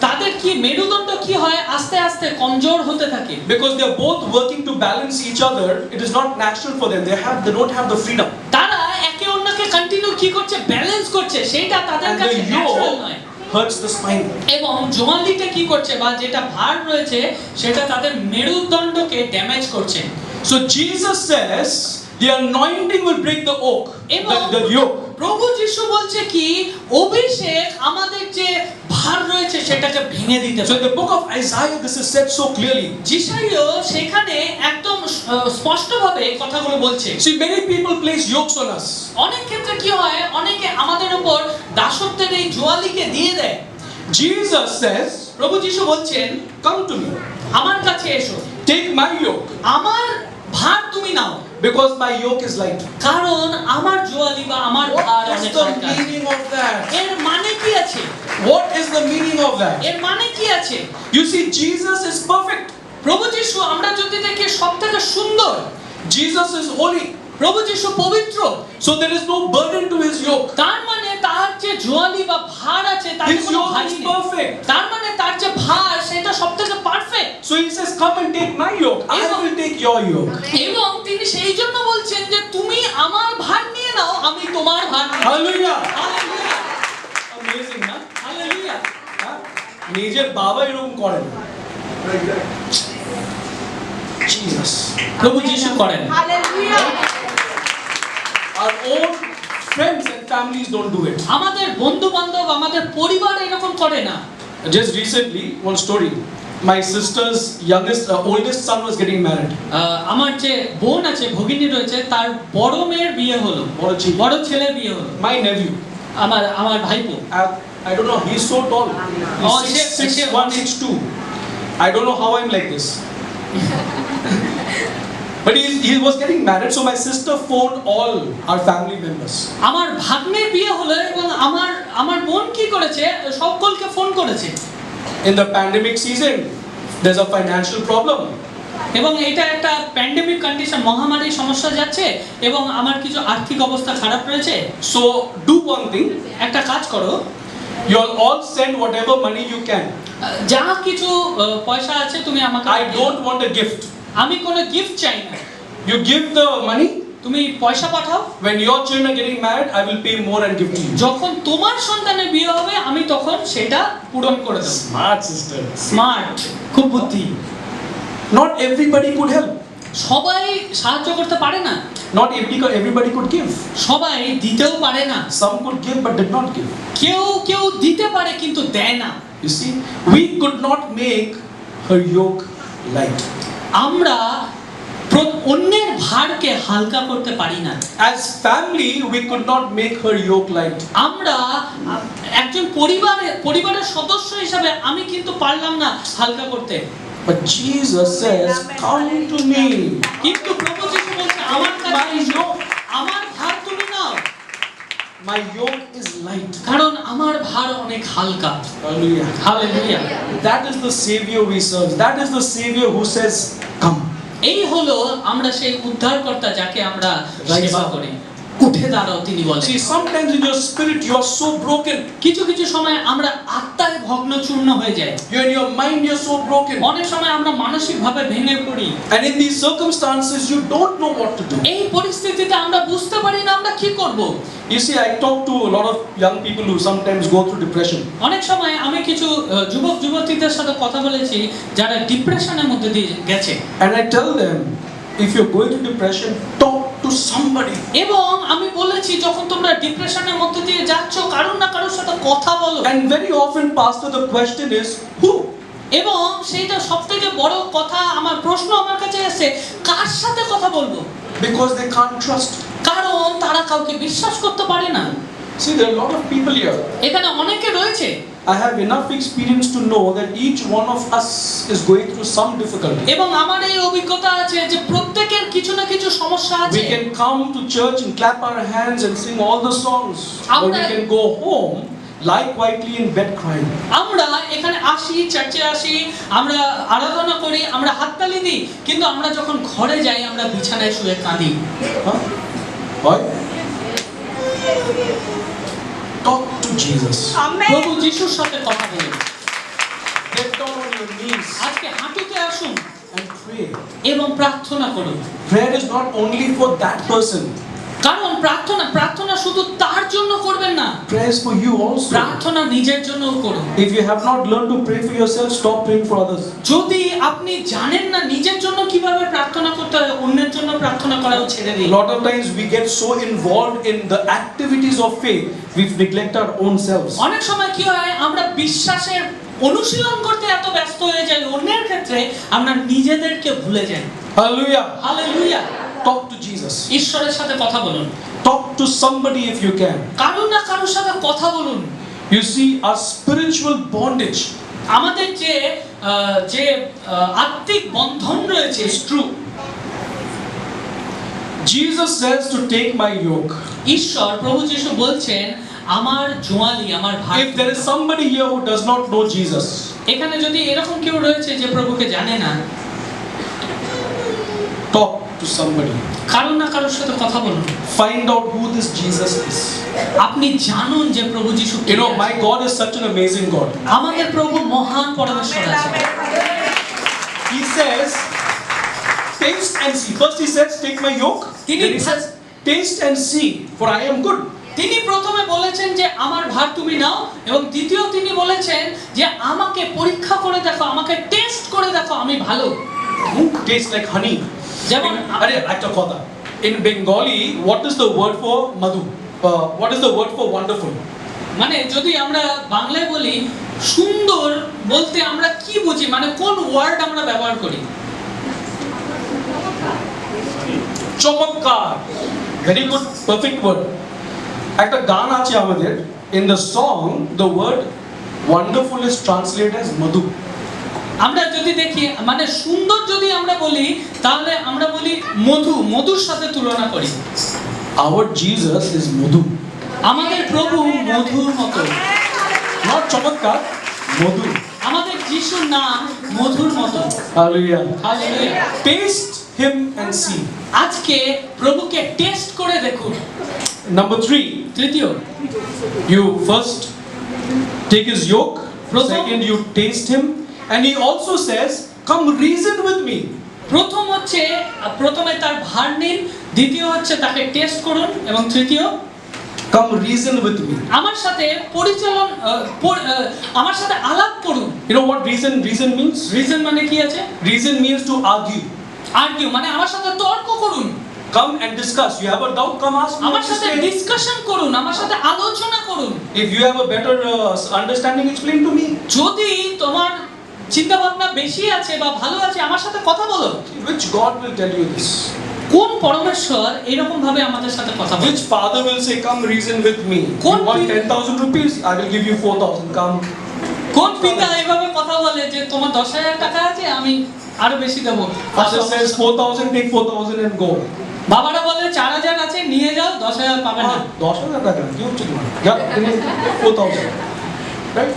Speaker 5: তাদের কি মেরুদণ্ড কি হয়, আস্তে আস্তে কমজোর হতে থাকে।
Speaker 4: Because they are both working to balance each other, it is not natural for them. They don't have the freedom.
Speaker 5: তারা একে অন্যকে কন্টিনিউ কি করছে, ব্যালেন্স করছে, সেটা তাদের
Speaker 4: And
Speaker 5: কাছে
Speaker 4: the
Speaker 5: ন্যাচারাল নয়।
Speaker 4: yoke hurts the spine.
Speaker 5: এবং জোয়ালিটা কি করছে, বা যেটা ভার রয়েছে সেটা তাদের মেরুদণ্ডকে ড্যামেজ করছে।
Speaker 4: So Jesus says, the anointing will break the yoke. The yoke.
Speaker 5: প্রভু যিশু বলছে কি, অভিষেক আমাদের যে ভার রয়েছে সেটাকে ভেঙে দিতে
Speaker 4: So
Speaker 5: পারে।
Speaker 4: in the book of Isaiah, this is said so clearly.
Speaker 5: যিশাইও সেখানে একদম স্পষ্টভাবে কথাগুলো বলছে।
Speaker 4: See, many people place yokes on us.
Speaker 5: অনেক ক্ষেত্রে কি হয়, অনেকে আমাদের উপর দাসত্বের এই জোয়ালিকে দিয়ে দেয়।
Speaker 4: Jesus says,
Speaker 5: প্রভু যিশু বলছেন,
Speaker 4: come to me,
Speaker 5: আমার কাছে এসো,
Speaker 4: take my yoke,
Speaker 5: আমার ভার তুমি নাও,
Speaker 4: because my yoke is light.
Speaker 5: কারণ আমার জোয়ালি বা আমার ভার
Speaker 4: What is
Speaker 5: অনেক
Speaker 4: the
Speaker 5: হালকা।
Speaker 4: meaning of that?
Speaker 5: এর মানে কি আছে?
Speaker 4: What is the meaning of that?
Speaker 5: এর মানে কি আছে?
Speaker 4: You see, Jesus is perfect.
Speaker 5: প্রভু যিশু আমরা যদি দেখি সবথেকে সুন্দর,
Speaker 4: Jesus is holy,
Speaker 5: প্রভু যিশু পবিত্র,
Speaker 4: so there is no burden to his yoke.
Speaker 5: তার মানে তার যে জোয়ালি বা ভার আছে তার
Speaker 4: His
Speaker 5: কোনো
Speaker 4: yoke
Speaker 5: ভারী
Speaker 4: is
Speaker 5: নেই।
Speaker 4: perfect.
Speaker 5: তার মানে তার যে ভার সেটা সবথেকে perfect.
Speaker 4: So he says, come and take my yoke. I will take your yoke.
Speaker 5: এবং তিনি সেই জন্য বলছেন যে তুমি আমার ভার নিয়ে নাও, আমি তোমার ভার নিয়ে নেব।
Speaker 4: Hallelujah.
Speaker 5: হালেলুয়া,
Speaker 4: Amazing, না?
Speaker 5: হালেলুয়া।
Speaker 4: হ্যাঁ? নিজের বাবা এরকম করেন। Jesus.
Speaker 5: প্রভু যিশু করেন।
Speaker 4: Our own friends and families don't do it.
Speaker 5: আমাদের বন্ধু বান্ধব, আমাদের পরিবার এরকম করে না।
Speaker 4: Just recently, one story. My sister's oldest son was getting married.
Speaker 5: আমার যে বোন আছে, ভগিনী রয়েছে, তার বড় মেয়ের বিয়ে হলো, বড় ছেলের বিয়ে হলো।
Speaker 4: My nephew.
Speaker 5: আমার ভাইপো।
Speaker 4: I don't know. He's so tall.
Speaker 5: Oh,
Speaker 4: He's 6'1", 6'2". I don't know how I'm like this. But he was getting married, so my sister phoned all our family members.
Speaker 5: আমার ভাগ্নের বিয়ে হলো এবং আমার বোন কি করেছে, সকলকে ফোন করেছে।
Speaker 4: In the pandemic season, there's a financial problem.
Speaker 5: এবং এটা একটা প্যান্ডেমিক কন্ডিশন, মহামারীর সমস্যা যাচ্ছে এবং আমার কিছু আর্থিক অবস্থা খারাপ রয়েছে।
Speaker 4: So do one thing.
Speaker 5: একটা কাজ করো,
Speaker 4: You all send whatever money you can.
Speaker 5: যা কিছু পয়সা আছে তুমি আমাকে
Speaker 4: I
Speaker 5: দিয়ে
Speaker 4: don't
Speaker 5: দাও।
Speaker 4: want a gift.
Speaker 5: আমি কোনো গিফট চাই না,
Speaker 4: You give the money.
Speaker 5: তুমি পয়সা পাঠাও।
Speaker 4: When your children are getting married, I will pay more and give to you.
Speaker 5: যখন তোমার সন্তানের বিয়ে হবে আমি তখন সেটা পূরণ করে দেব।
Speaker 4: Smart sister.
Speaker 5: স্মার্ট, খুব বুদ্ধি।
Speaker 4: Not everybody could help.
Speaker 5: সবাই সাহায্য করতে পারে না,
Speaker 4: Not everybody could give.
Speaker 5: সবাই দিতেও পারে না।
Speaker 4: Some could give but did not give.
Speaker 5: কেউ দিতে পারে কিন্তু দেয় না।
Speaker 4: You see, we could not make her yoke light.
Speaker 5: আমরা অন্যের ভারকে হালকা করতে পারি না।
Speaker 4: As family, we could not make her yoke light.
Speaker 5: আমরা একজন পরিবারের সদস্য হিসাবে আমি কিন্তু পারলাম না হালকা করতে।
Speaker 4: But Jesus says, come to me.
Speaker 5: কিন্তু প্রভু যিশু বলছে আমার কাছে এসো, আমার ভার তুমি নাও,
Speaker 4: My yoke is light.
Speaker 5: কারণ আমার ভার অনেক হালকা।
Speaker 4: Hallelujah.
Speaker 5: Hallelujah.
Speaker 4: That is the Savior we serve. That is the Savior who says, come.
Speaker 5: এই হলো আমরা সেই উদ্ধারকর্তা যাকে আমরা সেবা করি। উঠে দাঁড়াও তিনি বলেন।
Speaker 4: See, sometimes in your spirit you are so broken.
Speaker 5: কিছু সময় আমরা আত্মায় ভগ্নচূর্ণ হয়ে যাই।
Speaker 4: You in your mind you're so broken.
Speaker 5: অনেক সময় আমরা মানসিকভাবে ভেঙে পড়ি।
Speaker 4: And in these circumstances you don't know what to do.
Speaker 5: এই পরিস্থিতিতে আমরা বুঝতে পারি না আমরা কি করব।
Speaker 4: You see, I talk to a lot of young people who sometimes go through depression.
Speaker 5: অনেক সময় আমি কিছু যুবক যুবতীদের সাথে কথা বলেছি যারা ডিপ্রেশনের মধ্যে দিয়ে গেছে।
Speaker 4: And I tell them, if you're going through depression, talk to somebody.
Speaker 5: এবং আমি বলেছি যখন তোমরা ডিপ্রেশনের মধ্যে দিয়ে যাচ্ছ কারোর না কারোর সাথে কথা বলো।
Speaker 4: And very often, Pastor, the question is, who?
Speaker 5: এবং সেইটা সবথেকে বড় কথা, আমার প্রশ্ন আমার কাছে এসে কার সাথে কথা বলবো,
Speaker 4: Because they can't trust.
Speaker 5: কারণ তারা কাউকে বিশ্বাস করতে পারে না।
Speaker 4: See, there are a lot of people here.
Speaker 5: এখানে অনেকে রয়েছে।
Speaker 4: I have enough experience to know that each one of us is going through some difficulty.
Speaker 5: এবং আমার এই অভিজ্ঞতা আছে যে প্রত্যেকের কিছু না কিছু সমস্যা আছে।
Speaker 4: We can come to church and clap our hands and sing all the songs, or we can go home, lie quietly in bed crying.
Speaker 5: আমরা এখানে আসি, চার্চে আসি, আমরা আরাধনা করি, আমরা হাততালি দিই, কিন্তু আমরা যখন ঘরে যাই আমরা বিছানায় শুয়ে কাঁদি।
Speaker 4: Huh? Why? Talk to Jesus.
Speaker 5: প্রভু যিশুর সাথে কথা বলুন।
Speaker 4: Get down on your knees
Speaker 5: আজকে হাঁটুতে আসুন
Speaker 4: and pray.
Speaker 5: এবং প্রার্থনা করুন।
Speaker 4: Prayer is not only for that person.
Speaker 5: কারণ প্রার্থনা শুধু তার জন্য করবেন না,
Speaker 4: Prayer is for you also.
Speaker 5: প্রার্থনা নিজের জন্যও করুন।
Speaker 4: If you have not learned to pray for yourself, stop praying for others.
Speaker 5: যদি আপনি জানেন না নিজের জন্য কিভাবে প্রার্থনা করতে হয়, অন্যের জন্য প্রার্থনা করাও ছেড়ে দিন।
Speaker 4: A lot of times we get so involved in the activities of faith, we neglect our own selves.
Speaker 5: অনেক সময় কি হয়, আমরা বিশ্বাসের অনুশীলন করতে এত ব্যস্ত হয়ে যাই অন্যের ক্ষেত্রে, আমরা নিজেদেরকে ভুলে যাই।
Speaker 4: Hallelujah.
Speaker 5: Hallelujah.
Speaker 4: Talk to Jesus.
Speaker 5: ঈশ্বরের সাথে কথা বলুন।
Speaker 4: Talk to somebody if you can.
Speaker 5: কারো না কারোর সাথে কথা বলুন।
Speaker 4: You see, our spiritual bondage
Speaker 5: আমাদের যে আত্মিক বন্ধন রয়েছে,
Speaker 4: is true. Jesus says to take my yoke.
Speaker 5: ঈশ্বর প্রভু যিশু বলছেন আমার জোয়ালি, আমার ভার।
Speaker 4: If there is somebody here who does not know Jesus,
Speaker 5: এখানে যদি এরকম কেউ রয়েছে যে প্রভুকে জানে না,
Speaker 4: talk to to somebody.
Speaker 5: কারো না কারোর সাথে কথা বলুন,
Speaker 4: Find out who this Jesus is.
Speaker 5: আপনি জানুন যে প্রভু যিশু কে।
Speaker 4: You know, my God is such an amazing God.
Speaker 5: আমাদের প্রভু মহান পরমেশ্বর আছে।
Speaker 4: He says, taste and see. First he says, take my yoke.
Speaker 5: তিনি-
Speaker 4: Then he says, taste and see, for I am good.
Speaker 5: তিনি প্রথমে বলেছেন যে আমার ভার তুমি নাও, এবং দ্বিতীয় তিনি বলেছেন যে আমাকে পরীক্ষা করে দেখো, আমাকে টেস্ট করে দেখো, আমি ভালো।
Speaker 4: Tastes like honey.
Speaker 5: যেমন
Speaker 4: একটা কথা. In Bengali, what is the word for madhu? What is the word for wonderful?
Speaker 5: মানে যদি আমরা বাংলায় বলি সুন্দর বলতে আমরা কি বুঝি, মানে কোন ওয়ার্ড আমরা ব্যবহার করি?
Speaker 4: চমৎকার, very good, perfect word. একটা গান আছে আমাদের, in the song the word wonderful is translated as madhu.
Speaker 5: আমরা যদি দেখি মানে সুন্দর যদি আমরা বলি তাহলে আমরা বলি মধু, মধুর সাথে তুলনা করি।
Speaker 4: Our Jesus is madhu,
Speaker 5: আমাদের প্রভু মধুর মতো।
Speaker 4: not চমৎকার, madhu.
Speaker 5: আমাদের যিশুর নাম মধুর মতো।
Speaker 4: Hallelujah.
Speaker 5: Hallelujah.
Speaker 4: Taste him and see.
Speaker 5: আজকে প্রভুকে টেস্ট করে দেখুন।
Speaker 4: Number 3,
Speaker 5: তৃতীয়,
Speaker 4: you first take his yoke,
Speaker 5: Prothom-
Speaker 4: second you taste him, and he also says, come reason with me.
Speaker 5: প্রথম হচ্ছে প্রথমে তার ভার নিন, দ্বিতীয় হচ্ছে তাকে টেস্ট করুন, এবং তৃতীয়
Speaker 4: Come reason with me.
Speaker 5: আমার সাথে আমার সাথে আলাপ করুন।
Speaker 4: You know what reason means?
Speaker 5: Reason মানে কি আছে?
Speaker 4: Reason means to argue.
Speaker 5: Argue মানে আমার সাথে তর্ক করুন,
Speaker 4: Come and discuss. You have a doubt, come ask me.
Speaker 5: আমার সাথে ডিসকাশন করুন, আমার সাথে আলোচনা করুন।
Speaker 4: If you have a better understanding, explain to me.
Speaker 5: যদি তোমার চিন্তা ভাবনা বেশি আছে বা ভালো আছে, আমার সাথে কথা বলো।
Speaker 4: Which God will tell you this?
Speaker 5: কোন পরমেশ্বর এরকম ভাবে আমাদের সাথে কথা বলে?
Speaker 4: Which father will say, come reason with me?
Speaker 5: Kon
Speaker 4: You want
Speaker 5: pi-
Speaker 4: 10,000 rupees? I will give you 4,000. Come.
Speaker 5: কোন পিতা এইভাবে কথা বলে যে তোমার 10,000 টাকা আছে, আমি আরো বেশি দেবো?
Speaker 4: Father says 4,000, take 4,000 and go.
Speaker 5: বাবারা বলে 4,000 আছে, নিয়ে যাও, 10,000 পাবে না।
Speaker 4: 10,000 টাকা কি হচ্ছে তোমার? Yeah, give me 4,000. Right?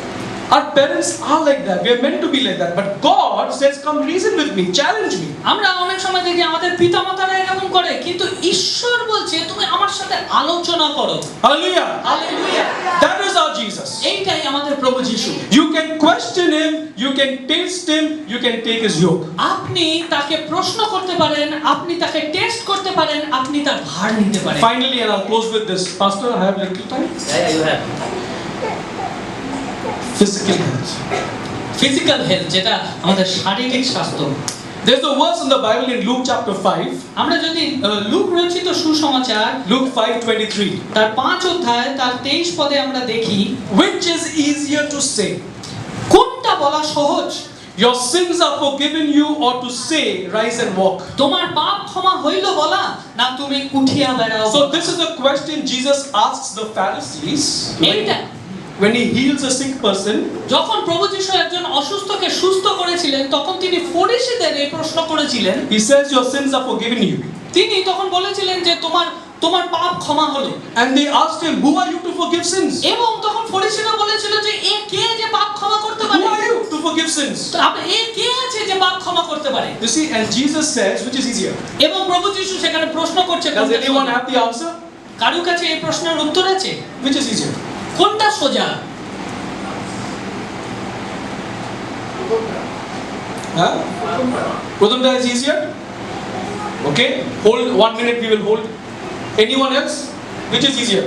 Speaker 4: Our parents are like that. We are meant to be like that. But God says, come reason with me, challenge me.
Speaker 5: আমরা অনেক সময় দেখি আমাদের পিতামাতারা এরকম করে, কিন্তু ঈশ্বর বলছে তুমি আমার সাথে আলোচনা করো।
Speaker 4: Hallelujah.
Speaker 5: Hallelujah.
Speaker 4: That is our Jesus.
Speaker 5: এইটাই আমাদের প্রভু যিশু।
Speaker 4: You can question him, you can taste him, you can take his yoke.
Speaker 5: আপনি তাকে প্রশ্ন করতে পারেন, আপনি তাকে টেস্ট করতে পারেন, আপনি তার ভার নিতে পারেন।
Speaker 4: Finally, and I'll close with this. Pastor, I have little time.
Speaker 3: Yeah, you have.
Speaker 4: Physical health.
Speaker 5: Physical health, যেটা আমাদের শারীরিক স্বাস্থ্য।
Speaker 4: There's a verse in the Bible in Luke chapter 5.
Speaker 5: আমরা যদি লুক রচিত সুসমাচার
Speaker 4: Luke 5:23.
Speaker 5: তার 5 অধ্যায় তার 23 পদে আমরা দেখি,
Speaker 4: Which is easier to say?
Speaker 5: কোনটা বলা সহজ?
Speaker 4: Your sins are forgiven you, or to say, rise and walk?
Speaker 5: তোমার পাপ ক্ষমা হইল বলা, না তুমি উঠিয়া বেড়াও?
Speaker 4: So this is a question Jesus asks the Pharisees
Speaker 5: এইটা
Speaker 4: when he heals a sick person.
Speaker 5: যখন প্রভু যিশু একজন অসুস্থকে সুস্থ করেছিলেন, তখন তিনি ফরিসীদের এই প্রশ্ন করেছিলেন।
Speaker 4: He says, your sins are forgiven you.
Speaker 5: তিনি তখন বলেছিলেন যে তোমার পাপ ক্ষমা হলো।
Speaker 4: And they asked him, who are you to forgive sins?
Speaker 5: এবং তখন ফরিসীরা বলেছিল যে এ কে যে পাপ ক্ষমা করতে
Speaker 4: Who
Speaker 5: পারে?
Speaker 4: are you to forgive sins?
Speaker 5: এ কে আছে যে পাপ ক্ষমা করতে পারে?
Speaker 4: You see, and Jesus says, which is easier?
Speaker 5: এবং প্রভু যিশু সেখানে প্রশ্ন করছে,
Speaker 4: Does anyone have the answer?
Speaker 5: কারো কাছে এই প্রশ্নের উত্তর আছে?
Speaker 4: Which is easier?
Speaker 5: কোনটা সোজা?
Speaker 4: Huh? Pradhamda is easier? Okay, hold 1 minute, we will hold. Anyone else? Which is easier?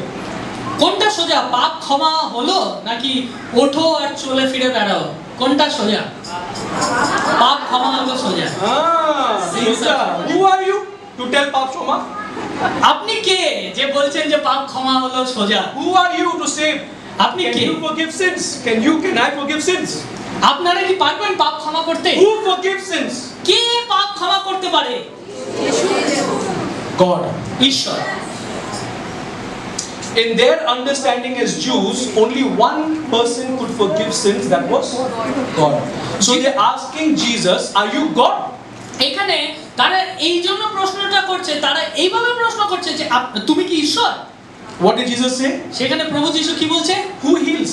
Speaker 5: কোনটা সোজা? পাপ ক্ষমা হলো নাকি ওঠো আর চলে ফিরে বেড়াও? কোনটা সোজা? পাপ ক্ষমা হলো সোজা।
Speaker 4: Soja. Who are you to tell Pap Shoma?
Speaker 5: আপনি কে যে বলছেন যে পাপ ক্ষমা হলো সোজা?
Speaker 4: Who are you to say,
Speaker 5: আপনি
Speaker 4: can
Speaker 5: K?
Speaker 4: you forgive sins? Can I forgive sins?
Speaker 5: আপনারা কি পারবেন পাপ ক্ষমা করতে?
Speaker 4: Who forgives sins?
Speaker 5: কে পাপ ক্ষমা করতে পারে?
Speaker 4: God.
Speaker 5: ঈশ্বর।
Speaker 4: In their understanding as Jews, only one person could forgive sins, that was God. So they're asking Jesus, are you God?
Speaker 5: এখানে তারা এই জন্য প্রশ্নটা করছে, তারা এইভাবে প্রশ্ন করছে যে তুমি কি ঈশ্বর?
Speaker 4: What did Jesus say?
Speaker 5: সেখানে প্রভু যিশু কি বলছে?
Speaker 4: Who heals?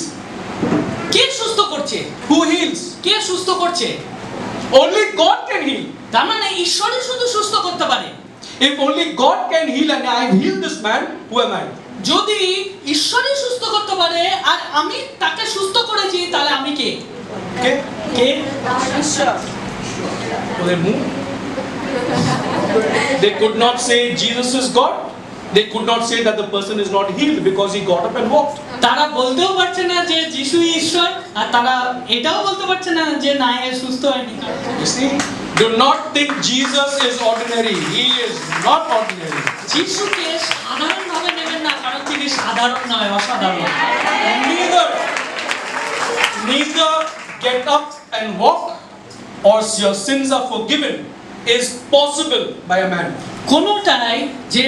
Speaker 5: কে সুস্থ করছে?
Speaker 4: Who heals?
Speaker 5: কে সুস্থ করছে?
Speaker 4: Only God can heal.
Speaker 5: তার মানে ঈশ্বরই শুধু সুস্থ করতে পারে।
Speaker 4: If only God can heal and I heal this man, who am I?
Speaker 5: যদি ঈশ্বরই সুস্থ করতে পারে আর আমি তাকে সুস্থ করেছি, তাহলে আমি কে?
Speaker 4: Okay?
Speaker 5: K?
Speaker 4: Will they move? They could not say Jesus is God. They could not say that the person is not healed because he got up and walked.
Speaker 5: তারা বলতেও পারছে না যে যিশুই ঈশ্বর, আর তারা এটাও বলতে পারছে না যে না, এ সুস্থ হয়নি।
Speaker 4: You see? Do not think Jesus is ordinary. He is not ordinary.
Speaker 5: যিশুকে সাধারণ ভাবে নেবেন না, কারণ তিনি সাধারণ নয়, অসাধারণ।
Speaker 4: Neither get up and walk or your sins are forgiven is possible by a man.
Speaker 5: কোনোটাই যে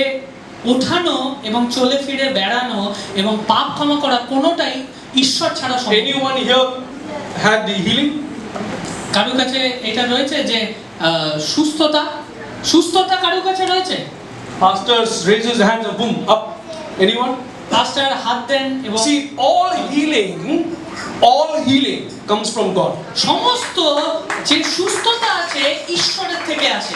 Speaker 5: ওঠানো এবং চলে ফিরে বেড়ানো এবং পাপ ক্ষমা করা, কোনোটাই ঈশ্বর ছাড়া সম্ভব নয়।
Speaker 4: Anyone here had the healing?
Speaker 5: কারো কাছে এটা রয়েছে যে সুস্থতা কারো কাছে রয়েছে?
Speaker 4: Pastors raise his hands and boom, up. Anyone?
Speaker 5: পাস্টার হাত দেন এবং
Speaker 4: See, all healing comes from God.
Speaker 5: সমস্ত যে সুস্থতা আছে ঈশ্বরের থেকে আসে,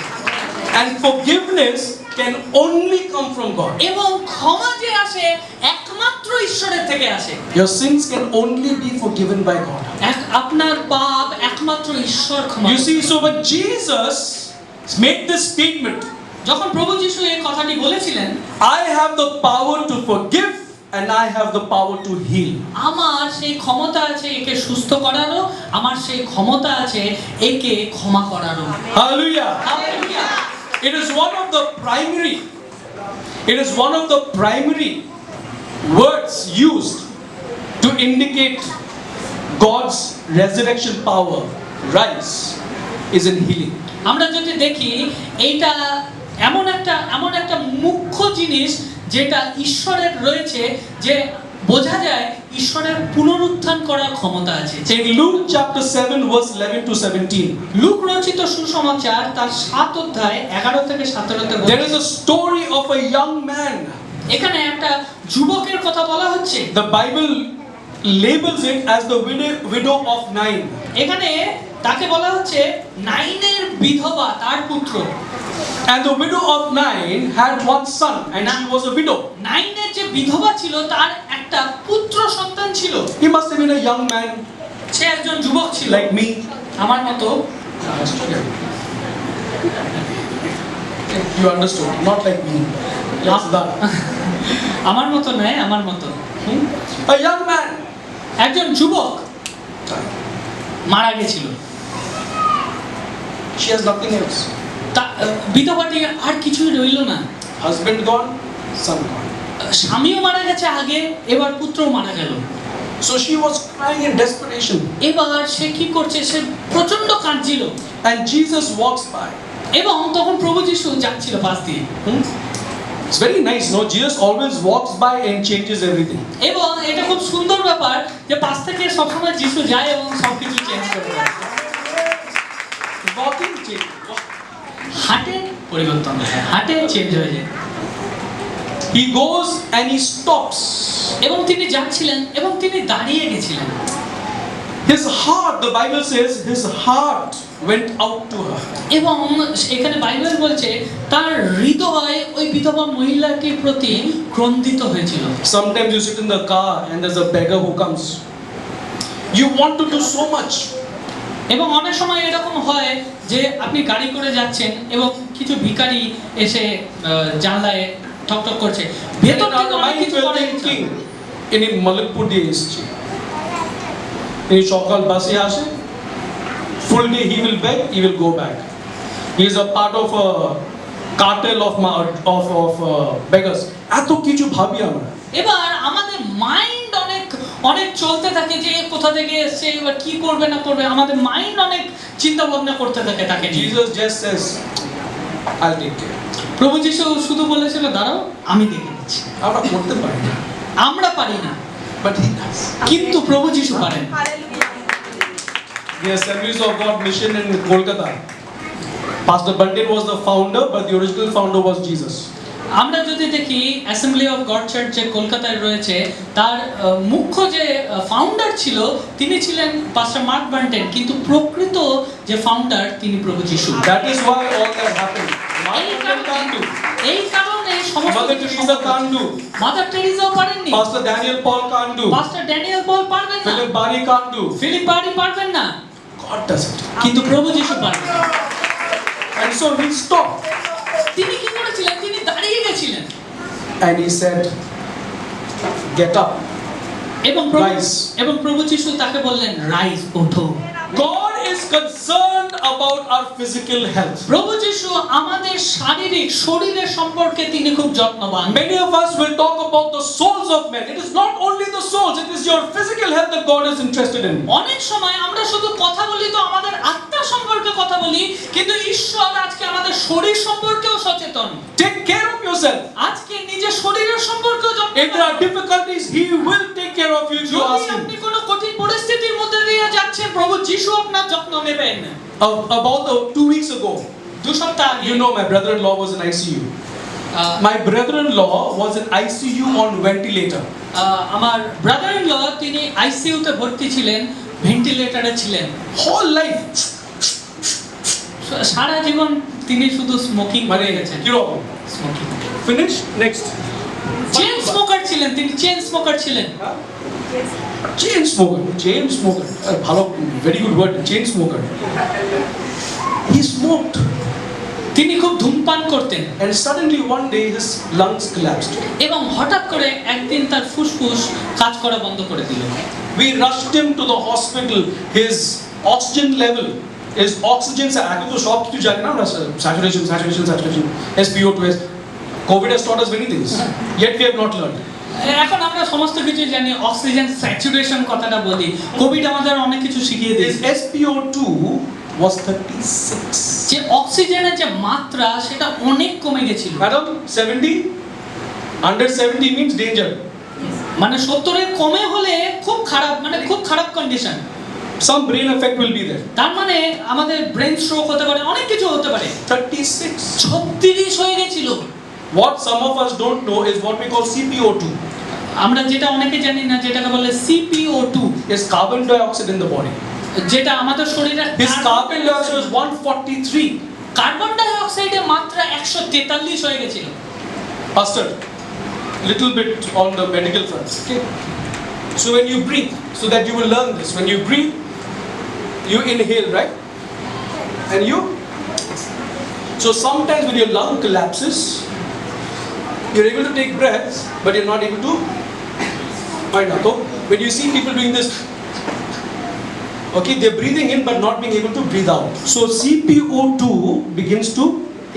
Speaker 4: And forgiveness can only come from God.
Speaker 5: এবং ক্ষমা যে আসে একমাত্র ঈশ্বরের থেকে আসে।
Speaker 4: Your sins can only be forgiven by God.
Speaker 5: আপনার পাপ একমাত্র ঈশ্বর ক্ষমা
Speaker 4: You
Speaker 5: করে।
Speaker 4: see, so when Jesus made this statement,
Speaker 5: যখন প্রভু যিশু এই কথাটি বলেছিলেন,
Speaker 4: I have the power to forgive and I have the power to heal.
Speaker 5: আমার সেই ক্ষমতা আছে একে সুস্থ করারও, আমার সেই ক্ষমতা আছে একে ক্ষমা করারও।
Speaker 4: Hallelujah.
Speaker 5: Hallelujah.
Speaker 4: It is one of the primary words used to indicate God's resurrection power, rise, is in healing.
Speaker 5: আমরা যদি দেখি এইটা এমন একটা মুখ্য জিনিস যেটা ঈশ্বরের রয়েছে, যে বোঝা যায় ঈশ্বরের পুনরুত্থান করার ক্ষমতা আছে।
Speaker 4: In Luke chapter 7 verse 11 to 17,
Speaker 5: লূক রচিত সুসমাচার তার 7 অধ্যায় 11 থেকে 17 তে
Speaker 4: there is a story of a young man.
Speaker 5: এখানে একটা যুবকের কথা বলা হচ্ছে।
Speaker 4: The Bible labels it as the widow of Nain.
Speaker 5: এখানে তাকে বলা হচ্ছে নাইনের বিধবা, তার পুত্র।
Speaker 4: And the widow of Nain had one son and she was a widow.
Speaker 5: নাইনের যে বিধবা ছিল তার একটা পুত্র সন্তান ছিল।
Speaker 4: He must have been a young man
Speaker 5: সে একজন যুবক ছিল,
Speaker 4: like me.
Speaker 5: আমার মতো।
Speaker 4: You understood, not like me. Yes, that.
Speaker 5: আমার মতো নয়, আমার মতো।
Speaker 4: A young man.
Speaker 5: একজন যুবক মারা গেছিল।
Speaker 4: She has nothing else.
Speaker 5: বিধবাটি আর কিছুই রইল না।
Speaker 4: Husband gone, son gone.
Speaker 5: স্বামীও মারা গেছে আগে, এবার পুত্রও মারা গেল।
Speaker 4: So she was crying in desperation.
Speaker 5: এবার সে কি করছে? সে প্রচন্ড কাঁদছিল।
Speaker 4: And Jesus walks by.
Speaker 5: এবং তখন প্রভু যিশু যাচ্ছিল পাশ দিয়ে।
Speaker 4: It's very nice, no? Jesus always walks by and changes everything.
Speaker 5: এবং এটা খুব সুন্দর ব্যাপার যে পাশ থেকে সবসময় যিশু যায় এবং সবকিছু চেঞ্জ করে দেয়।
Speaker 4: Walking change.
Speaker 5: হাঁটে পরিবর্তন হয়, হাঁটে চেঞ্জ হয়ে যায়।
Speaker 4: He goes and he stops.
Speaker 5: এবং তিনি যাচ্ছিলেন এবং তিনি দাঁড়িয়ে গেছিলেন।
Speaker 4: His heart, the Bible says, his heart went out to her.
Speaker 5: এবং এখানে বাইবেল বলছে তার হৃদয় ওই বিধবা মহিলাটির প্রতি ক্রন্দিত হয়েছিল।
Speaker 4: Sometimes you sit in the car and there's a beggar who comes. You want to do so much.
Speaker 5: এবং অনেক সময় এরকম হয় যে আপনি গাড়ি করে যাচ্ছেন এবং কিছু ভিখারি এসে জানলায় ঠকঠক করছে, ভেতর থেকে অনেক কিছু করার ইচ্ছা।
Speaker 4: ইনি মালিকপুর দিয়ে এসেছে, ইনি সকাল বাসে আসে, full day he will beg, he will go back. He is a part of a cartel of beggars. এত কিছু ভাবি আমরা।
Speaker 5: এবার আমাদের মাইন্ড অনেক চলতে থাকে যে কোথা থেকে এসেছে, এবার কি করবে না করবে, আমাদের মাইন্ড অনেক চিন্তা ভাবনা করতে থাকে তাকে নিয়ে।
Speaker 4: Jesus just says, I'll take care.
Speaker 5: প্রভু যিশু শুধু বলেছিল দাঁড়াও আমি দেখে নিচ্ছি।
Speaker 4: আমরা করতে পারি না,
Speaker 5: আমরা পারি না,
Speaker 4: but he does.
Speaker 5: কিন্তু প্রভু যিশু পারেন।
Speaker 4: The Assemblies of God mission in Kolkata, Pastor Bandit was the founder, but the original founder was Jesus.
Speaker 5: আমরা যদি দেখি অ্যাসেম্বলি অফ গড চার্চ যে কলকাতায় রয়েছে, তার মুখ্য যে ফাউন্ডার ছিল তিনি ছিলেন পাস্টার মার্ক বান্টেন, কিন্তু প্রকৃত যে ফাউন্ডার তিনি প্রভু যিশু।
Speaker 4: That is why all that happened. Mark Banton can't do.
Speaker 5: এই কারণে সমস্ত
Speaker 4: Mother
Speaker 5: কিছু
Speaker 4: Teresa
Speaker 5: সম্ভব
Speaker 4: can't do.
Speaker 5: হচ্ছে। মাদার টেরিজাও পারেননি,
Speaker 4: Pastor Daniel Paul can't do.
Speaker 5: Pastor Daniel Paul পারবেন না,
Speaker 4: Philip Barry can't do.
Speaker 5: Philip Barry পারবেন না,
Speaker 4: God does it.
Speaker 5: কিন্তু প্রভু যিশু পারবেন।
Speaker 4: And so he stopped
Speaker 5: তিনি কি করেছিলেন? তিনি দাঁড়িয়ে গেছিলেন
Speaker 4: and he said, "Get up." Rise.
Speaker 5: এবং প্রভু যিশু তাকে বললেন, রাইজ, ওঠো।
Speaker 4: God is concerned about our physical health.
Speaker 5: প্রভু যিশু আমাদের শরীরের সম্পর্কে তিনি খুব যত্নবান।
Speaker 4: Many of us will talk about the souls of men. It is not only the souls, it is your physical health that God is interested in.
Speaker 5: অনেক সময় আমরা শুধু কথা বলি তো আমাদের আত্মা সম্পর্কে কথা বলি, কিন্তু ঈশ্বর আজকে আমাদের শরীর সম্পর্কেও সচেতন।
Speaker 4: Take care of yourself.
Speaker 5: আজকে নিজের শরীরের সম্পর্কেও যত্ন
Speaker 4: If there are difficulties, He will take care of you if you
Speaker 5: যদি
Speaker 4: ask Him.
Speaker 5: আপনি কোনো কঠিন পরিস্থিতির মধ্যে দিয়ে যাচ্ছেন, প্রভু যিশু আপনার যত্ন নেবেন।
Speaker 4: About 2 weeks ago,
Speaker 5: 2 সপ্তাহ আগে
Speaker 4: you know my brother-in-law was in ICU. My brother-in-law was in ICU on ventilator.
Speaker 5: আমার ব্রাদার ইন ল তিনি আইসিইউতে ভর্তি ছিলেন, ভেন্টিলেটরে ছিলেন।
Speaker 4: Whole life.
Speaker 5: সারা জীবন তিনি শুধু স্মোকিং করে গেছেন।
Speaker 4: কিরকম?
Speaker 5: Smoking.
Speaker 4: Finish? Next.
Speaker 5: Chain smoker ছিলেন, তিনি চেইন স্মোকার ছিলেন।
Speaker 4: Chain smoker. Chain smoker. ভালো, very good word. Chain smoker. He smoked.
Speaker 5: তিনি খুব ধূমপান করতেন
Speaker 4: And suddenly one day his lungs collapsed.
Speaker 5: এবং হঠাৎ করে একদিন তার ফুসফুস কাজ করা বন্ধ করে দিল।
Speaker 4: We rushed him to the hospital. His oxygen level, his oxygen, এখন তো সব কিছু জানি না আমরা, saturation, SpO2, COVID has taught us many things. Yet we have not learned.
Speaker 5: এখন আমরা সমস্ত কিছু জানি, অক্সিজেন স্যাচুরেশন কথাটা বলি, কোভিড আমাদের অনেক কিছু শিখিয়ে
Speaker 4: His
Speaker 5: দিয়েছে।
Speaker 4: SpO2 was 36.
Speaker 5: যে অক্সিজেনের যে মাত্রা সেটা অনেক কমে গেছিল।
Speaker 4: Madam, 70? Under 70 means danger.
Speaker 5: মানে 70 এর কমে হলে খুব খারাপ, মানে খুব খারাপ condition.
Speaker 4: Some brain effect will be there.
Speaker 5: তার মানে আমাদের ব্রেন স্ট্রোক হতে পারে, অনেক কিছু হতে পারে।
Speaker 4: 36.
Speaker 5: 36 হয়ে গেছিল।
Speaker 4: What some of us don't know is what we call CPO2.
Speaker 5: আমরা যেটা অনেকে জানি না, যেটাকে বলে CPO2,
Speaker 4: Is carbon dioxide in the body.
Speaker 5: যেটা আমাদের শরীরে
Speaker 4: His carbon dioxide was 143.
Speaker 5: Carbon die অক্সাইডের মাত্রা 143 হয়ে গেছিল।
Speaker 4: Pastor, little bit on the medical front. Okay. So when you breathe, so that you will learn this. When you breathe, you inhale, right? And you. So sometimes when your lung collapses, you're able to take breaths, but you're not able to. Find out. So when you see people doing this, okay, they're breathing in but not being able to breathe out. So CPO2 begins to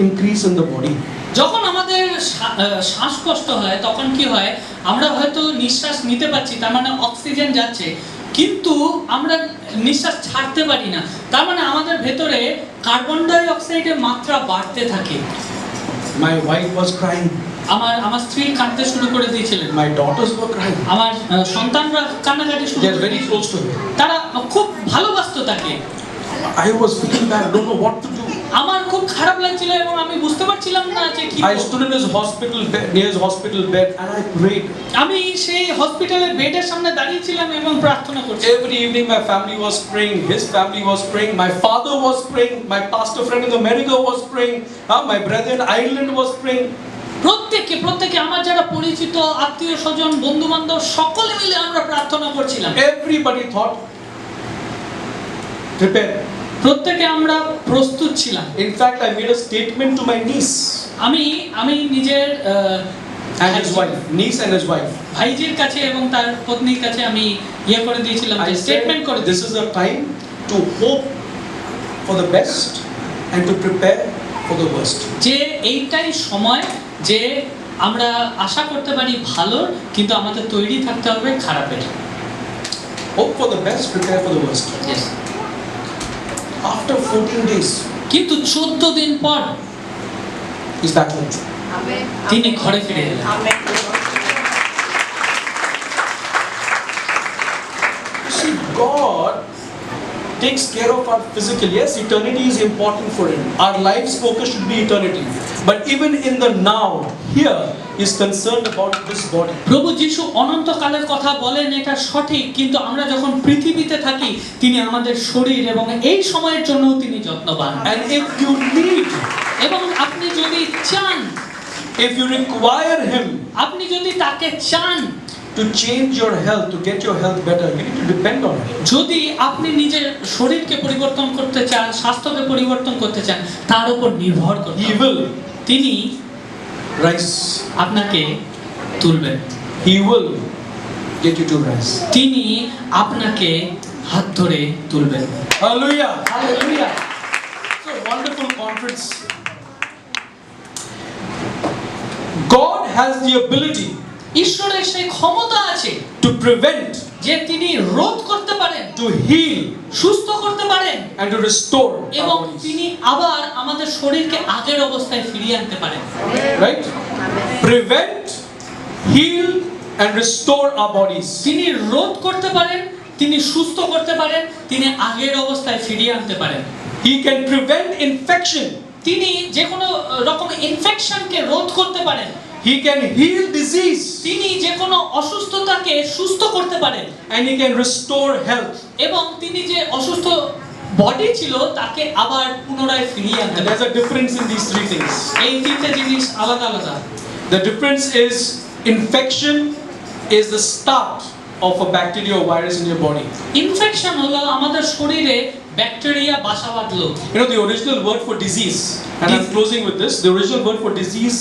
Speaker 4: increase in the body.
Speaker 5: যখন আমাদের শ্বাসকষ্ট হয় তখন কি হয়, আমরা হয়তো নিঃশ্বাস নিতে পারছি, তার মানে অক্সিজেন যাচ্ছে, কিন্তু আমরা নিঃশ্বাস ছাড়তে পারি না, তার মানে আমাদের ভেতরে কার্বন ডাই অক্সাইডের মাত্রা বাড়তে থাকে।
Speaker 4: My wife was crying.
Speaker 5: আমার স্ত্রী কাঁদতে শুরু করে দিয়েছিলেন,
Speaker 4: My daughters were crying.
Speaker 5: আমার সন্তানরা কান্নাকাটি শুরু
Speaker 4: They are
Speaker 5: করে
Speaker 4: very
Speaker 5: দিয়েছিলেন।
Speaker 4: close to me.
Speaker 5: তারা খুব ভালোবাসতো তাকে।
Speaker 4: I was feeling bad, don't know what to do.
Speaker 5: আমার খুব খারাপ লাগছিল এবং আমি বুঝতে পারছিলাম না যে কি
Speaker 4: I
Speaker 5: করব।
Speaker 4: stood in his hospital bed, near his hospital bed, and I prayed.
Speaker 5: আমি সেই হসপিটালের বেডের সামনে দাঁড়িয়েছিলাম এবং প্রার্থনা করছিলাম।
Speaker 4: Every evening my family was praying, his family was praying, my father was praying, my pastor friend in America was praying, my brother in Ireland was praying.
Speaker 5: প্রত্যেকে আমার যারা পরিচিত আত্মীয় স্বজন বন্ধু বান্ধব সকলে মিলে আমরা প্রার্থনা করছিলাম।
Speaker 4: Everybody thought, prepare.
Speaker 5: প্রত্যেকে আমরা প্রস্তুত ছিলাম।
Speaker 4: In fact, I made a statement to my niece
Speaker 5: আমি নিজের
Speaker 4: and his wife, niece and his wife.
Speaker 5: ভাইজির কাছে এবং তার পত্নীর কাছে আমি করে দিয়েছিলাম,
Speaker 4: I
Speaker 5: যে
Speaker 4: said,
Speaker 5: স্টেটমেন্ট করে
Speaker 4: this is a time to hope for the best and to prepare for the worst.
Speaker 5: যে এইটাই সময় যে আমরা আশা করতে পারি ভালো, কিন্তু আমাদের তৈরি থাকতে হবে খারাপের।
Speaker 4: Hope for the best, prepare for the worst.
Speaker 5: Yes.
Speaker 4: After 14 days,
Speaker 5: কিন্তু 14 দিন পর
Speaker 4: he's back home.
Speaker 5: তিনি ঘরে ফিরে এলেন।
Speaker 4: See, God takes care of our physical. Yes, eternity is important for Him. Our life's focus should be eternity. But even in the now, here, He's concerned about this body.
Speaker 5: প্রভু যিশু অনন্তকালের কথা বলেন, এটা সঠিক, কিন্তু আমরা যখন পৃথিবীতে থাকি তিনি আমাদের শরীর এবং এই সময়ের জন্যও তিনি যত্নবান।
Speaker 4: And if you need
Speaker 5: এবং আপনি যদি চান,
Speaker 4: if you require Him
Speaker 5: আপনি যদি তাকে চান,
Speaker 4: to change your health, to get your health better, you need to depend on Him.
Speaker 5: যদি আপনি নিজের শরীরকে পরিবর্তন করতে চান, স্বাস্থ্যকে পরিবর্তন করতে চান, তার উপর নির্ভর করতে
Speaker 4: He
Speaker 5: হবে।
Speaker 4: will
Speaker 5: তিনি
Speaker 4: rise.
Speaker 5: আপনাকে তুলবেন,
Speaker 4: He will get you to rise.
Speaker 5: তিনি আপনাকে হাত ধরে তুলবেন।
Speaker 4: Hallelujah.
Speaker 5: Hallelujah.
Speaker 4: It's a wonderful conference. God has the ability
Speaker 5: ঈশ্বরের সেই ক্ষমতা আছে
Speaker 4: to prevent,
Speaker 5: যে তিনি রোধ করতে পারেন,
Speaker 4: to heal,
Speaker 5: সুস্থ করতে পারেন,
Speaker 4: and to restore our
Speaker 5: এবং
Speaker 4: bodies.
Speaker 5: তিনি আবার আমাদের শরীরকে আগের অবস্থায় ফিরিয়ে আনতে পারেন।
Speaker 4: Right? Prevent, heal, and restore our bodies.
Speaker 5: তিনি রোধ করতে পারেন, তিনি সুস্থ করতে পারেন, তিনি আগের অবস্থায় ফিরিয়ে আনতে পারেন।
Speaker 4: He can prevent infection.
Speaker 5: তিনি যে কোনো রকম ইনফেকশনকে রোধ করতে পারেন।
Speaker 4: He can heal disease.
Speaker 5: তিনি যে কোনো অসুস্থতাকে সুস্থ করতে পারেন,
Speaker 4: And He can restore health.
Speaker 5: এবং তিনি যে অসুস্থ বডি ছিল তাকে আবার পুনরায় ফিরিয়ে আনতে
Speaker 4: And
Speaker 5: পারেন।
Speaker 4: there's a difference in these three things.
Speaker 5: এই তিনটে জিনিস আলাদা আলাদা।
Speaker 4: The difference is infection is the start of a bacteria or virus in your body.
Speaker 5: Infection হলো আমাদের শরীরে ব্যাকটেরিয়া বাসা বাঁধলো।
Speaker 4: You know, the original word for disease, and I'm closing with this, the original word for disease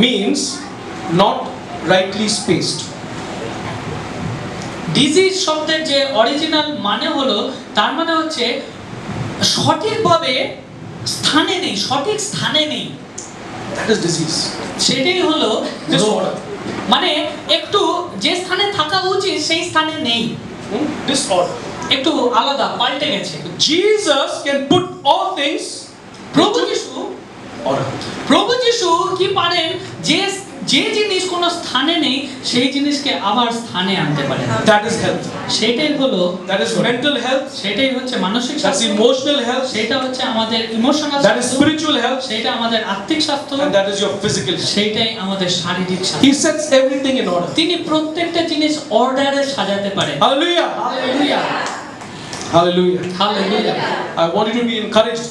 Speaker 4: means not rightly spaced.
Speaker 5: Disease শব্দের যে original মানে হলো, তার মানে হচ্ছে সঠিকভাবে স্থানে নেই, সঠিক স্থানে নেই,
Speaker 4: That is disease.
Speaker 5: সেটাই হলো
Speaker 4: Disorder.
Speaker 5: মানে একটু যে স্থানে থাকা উচিত সেই স্থানে নেই,
Speaker 4: Disorder.
Speaker 5: একটু আলাদা, পাল্টে গেছে।
Speaker 4: Jesus can put all things
Speaker 5: প্রভু যিশু
Speaker 4: order.
Speaker 5: প্রভু যিশু কি পারেন যে যে জিনিস কোনো স্থানে নেই সেই জিনিসকে আবার স্থানে আনতে পারেন।
Speaker 4: That is health.
Speaker 5: সেটাই হলো,
Speaker 4: That is mental health.
Speaker 5: সেটাই হচ্ছে মানসিক
Speaker 4: That's
Speaker 5: স্বাস্থ্য,
Speaker 4: emotional health.
Speaker 5: সেটা হচ্ছে আমাদের ইমোশনাল
Speaker 4: That is
Speaker 5: স্বাস্থ্য,
Speaker 4: spiritual health.
Speaker 5: সেটা আমাদের আত্মিক স্বাস্থ্য,
Speaker 4: And that is your physical health.
Speaker 5: সেইটাই আমাদের শারীরিক স্বাস্থ্য।
Speaker 4: He sets everything in order.
Speaker 5: তিনি প্রত্যেকটা জিনিস অর্ডারে সাজাতে পারেন।
Speaker 4: Hallelujah.
Speaker 5: Hallelujah,
Speaker 4: Hallelujah.
Speaker 5: Hallelujah.
Speaker 4: I want you to be encouraged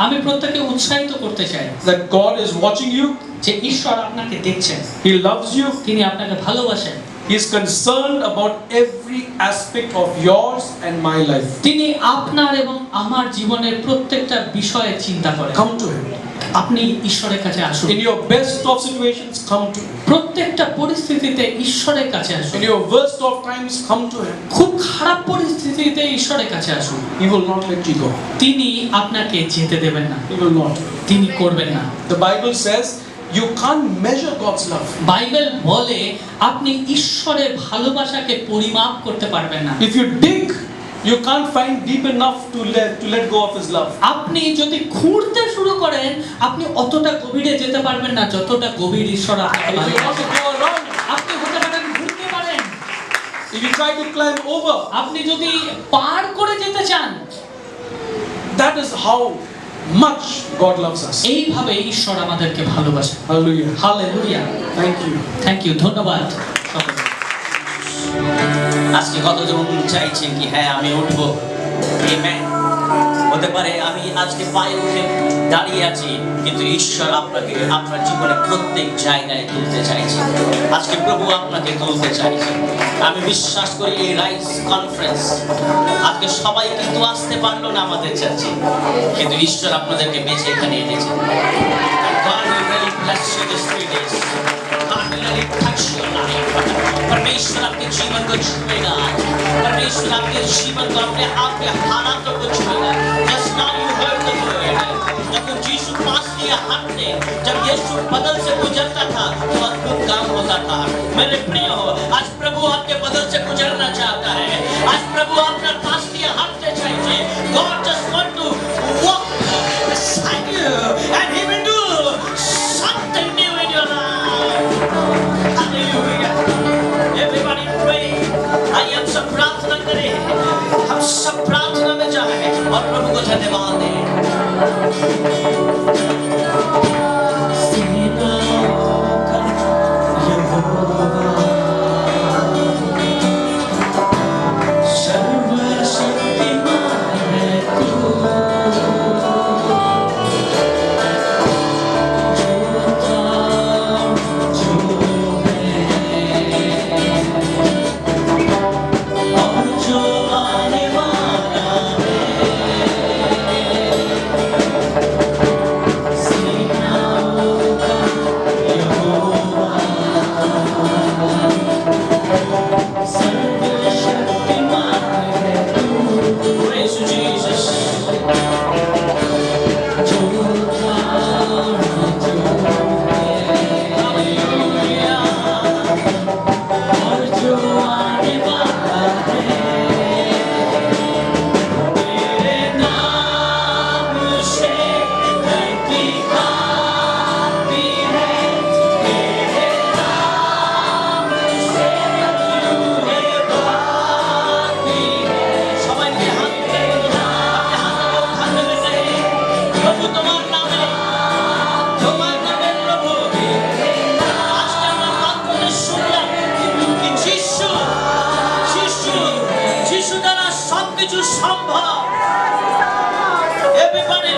Speaker 5: আমি প্রত্যেককে উৎসাহিত করতে চাই
Speaker 4: that God is watching you.
Speaker 5: যে ঈশ্বর আপনাকে দেখছেন,
Speaker 4: He loves you.
Speaker 5: তিনি আপনাকে ভালোবাসেন,
Speaker 4: He is concerned about every aspect of yours and my life.
Speaker 5: তিনি আপনার এবং আমার জীবনের প্রত্যেকটা বিষয়ে চিন্তা করেন।
Speaker 4: Come to Him.
Speaker 5: আপনি ঈশ্বরের কাছে আসুন।
Speaker 4: In your best of situations, come to Him.
Speaker 5: প্রত্যেকটা পরিস্থিতিতে ঈশ্বরের কাছে আসুন।
Speaker 4: In your worst of times, come to Him.
Speaker 5: খুব খারাপ পরিস্থিতিতে ঈশ্বরের কাছে আসুন।
Speaker 4: He will not let you go.
Speaker 5: তিনি আপনাকে যেতে দেবেন না,
Speaker 4: He will not.
Speaker 5: তিনি করবেন না।
Speaker 4: The Bible says you can't measure God's love.
Speaker 5: Bible বলে আপনি ঈশ্বরের ভালোবাসাকে পরিমাপ করতে পারবেন না।
Speaker 4: If you dig, you can't find deep enough to let go of His love.
Speaker 5: আপনি যদি খুঁড়তে শুরু করেন, আপনি অতটা গভীরে যেতে পারবেন না যতটা গভীর ঈশ্বর আপনাকে
Speaker 4: If you want
Speaker 5: ভালোবাসেন।
Speaker 4: to go around,
Speaker 5: আপনি হতে পারেন ঘুরতে পারেন,
Speaker 4: if you try to climb over,
Speaker 5: আপনি যদি পার করে যেতে চান,
Speaker 4: that is how much God loves us.
Speaker 5: এইভাবে ঈশ্বর আমাদেরকে ভালোবাসেন।
Speaker 4: Hallelujah.
Speaker 5: Hallelujah.
Speaker 4: Thank you.
Speaker 5: Thank you, ধন্যবাদ সকলকে।
Speaker 3: আজকে কতজন চাইছেন কি হ্যাঁ আমি উঠবো? Amen. হতে পারে আমি আজকে পায়ে উঠে দাঁড়িয়ে আছি, কিন্তু ঈশ্বর আপনাকে আপনার জীবনে প্রত্যেক জায়গায় তুলতে চাইছে। আজকে প্রভু আপনাকে তুলতে চাইছে। আমি বিশ্বাস করি এই রাইস কনফারেন্স আজকে সবাই কিন্তু আসতে পারলো না আমাদের চার্চে, কিন্তু ঈশ্বর আপনাদেরকে বেছে এখানে এনেছে। God will really bless you this 3 days. God will really touch your life. परमेश्वर आपके जीवन को छुएगा आज। परमेश्वर आपके जीवन को अपने हालातों को छुएगा। Just now you heard the word. जब यीशु पास लिया हाथ ने, जब यीशु बदल से गुजरता था तो अद्भुत काम होता था। मेरे प्रिय हो, आज प्रभु आपके बदल से गुजरना चाहता है। आज प्रभु आपका पास लिया हाथ से चाहिए। God just want to walk beside you and He will do something new in your life. Hallelujah. Everybody pray. आइए हम सब प्रार्थना करें, हम सब प्रार्थना में जाएं और प्रभु को धन्यवाद दें।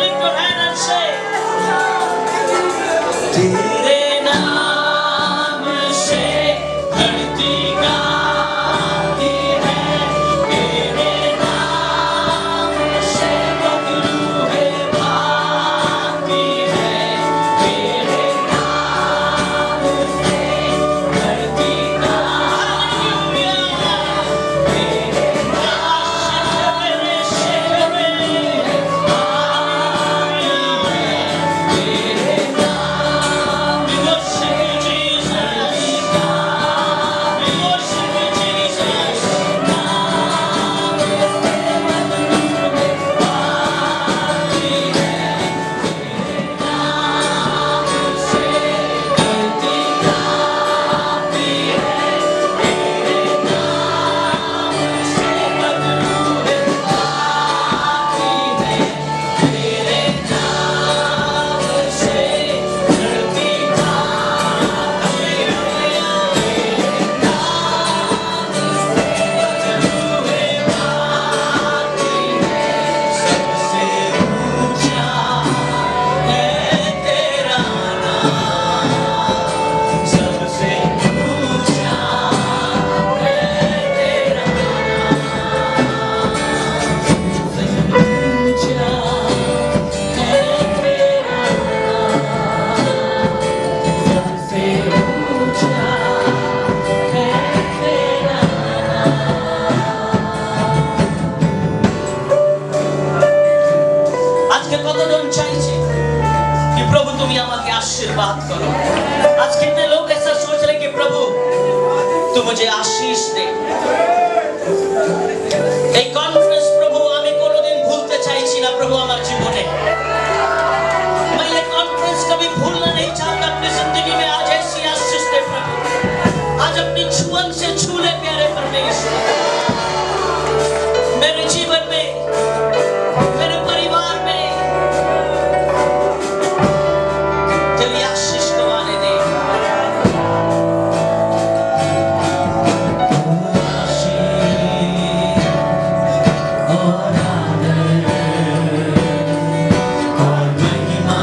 Speaker 3: lift your hand and say, तेरे नाम से धरती गाती है, तेरे नाम से बदरूहे भागती है, तेरे नाम से धरती गाती है, तेरे আজকে কতজন চাইছে कि प्रभु तुम আমাকে आशीर्वाद करो। आज कितने लोग ऐसा सोच रहे कि प्रभु तू मुझे आशीष दे। এই কনফারেন্স প্রভু আমি কোনোদিন ভুলতে চাইছি না প্রভু আমার জীবনে। मैं ये कॉन्फ्रेंस कभी भूलना नहीं चाहता अपनी जिंदगी में। आज ऐसी आशीष दे प्रभु, आज अपनी छुअन से छू ले प्यारे परमेश्वर, मेरे जीवन में, मेरे परिवार में तेरी आशीष को आने दे। और आदर और महिमा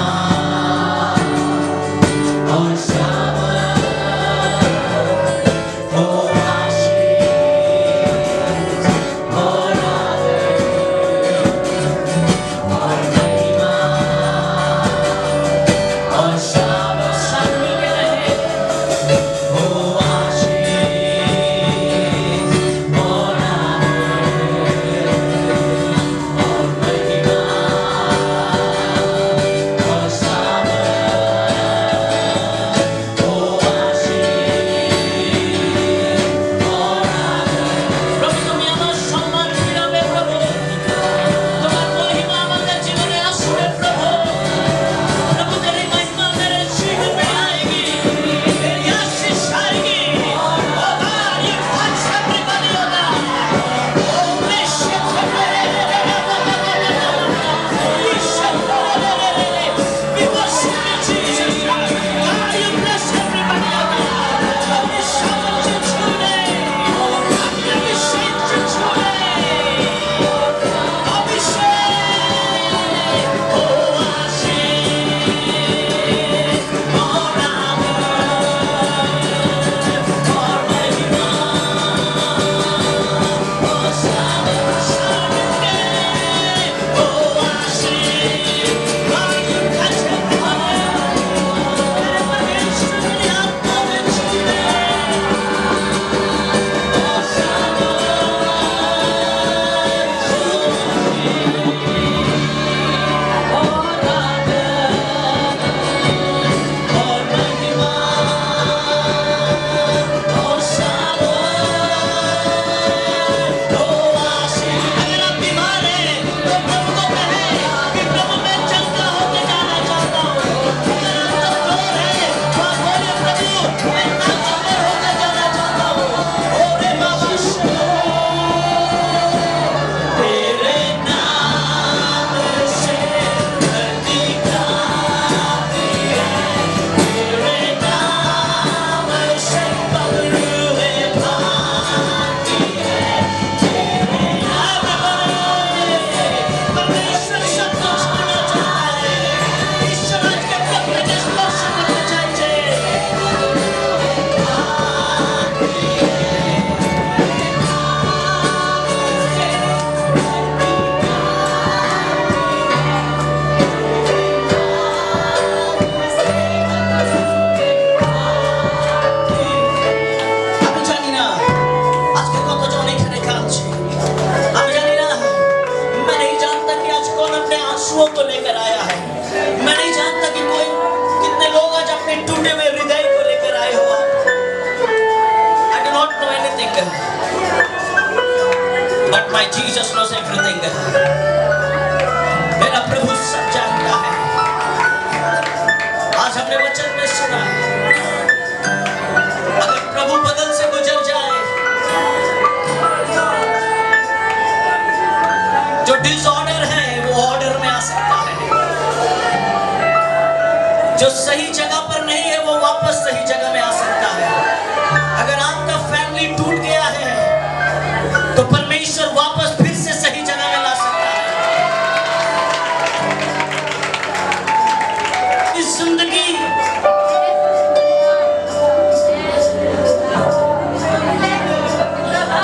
Speaker 3: कि कोई कितने लोग आज अपने टूटे हुए हृदय को लेकर आए हो। I do not know anything, but my Jesus knows everything. मेरा प्रभु सब जानता है। आज हमने वचन में सुना, अगर प्रभु बदल से गुजर जाए, जो डिसऑर्डर है वो ऑर्डर में आ सकता है, जो सही जगह पर नहीं है वो वापस सही जगह में आ सकता है। अगर आपका फैमिली टूट गया है तो परमेश्वर वापस फिर से सही जगह में ला सकता है। इस जिंदगी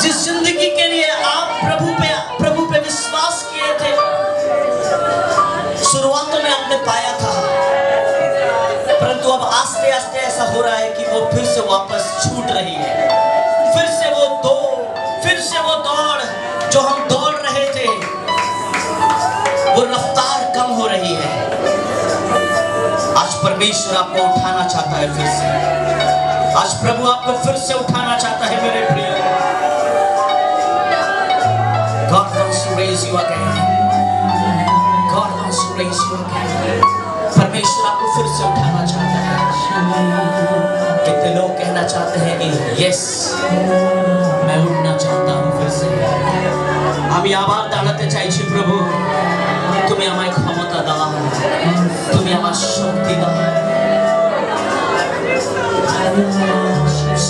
Speaker 3: जिस जिंदगी के लिए आप प्रभु पे विश्वास किए थे, शुरुआत में आपने पाया था, परंतु अब आस्ते आस्ते ऐसा हो रहा है कि वो फिर से वापस छूट रही है। फिर से वो दौड़ जो हम दौड़ रहे थे, वो रफ्तार कम हो रही है। आज परमेश्वर आपको उठाना चाहता है फिर से। आज प्रभु आपको फिर से उठाना चाहता है मेरे प्रिय। God wants to raise you again. God wants to raise you again. परमेश्वर आपको फिर से उठाना चाहता है। कितने लोग कहना चाहते हैं कि यस, मैं उठना चाहता हूँ फिर से। আমি আবার দাঁড়াতে চাইছি প্রভু, তুমি আমায় ক্ষমতা দাও, তুমি আমার শক্তি দাও।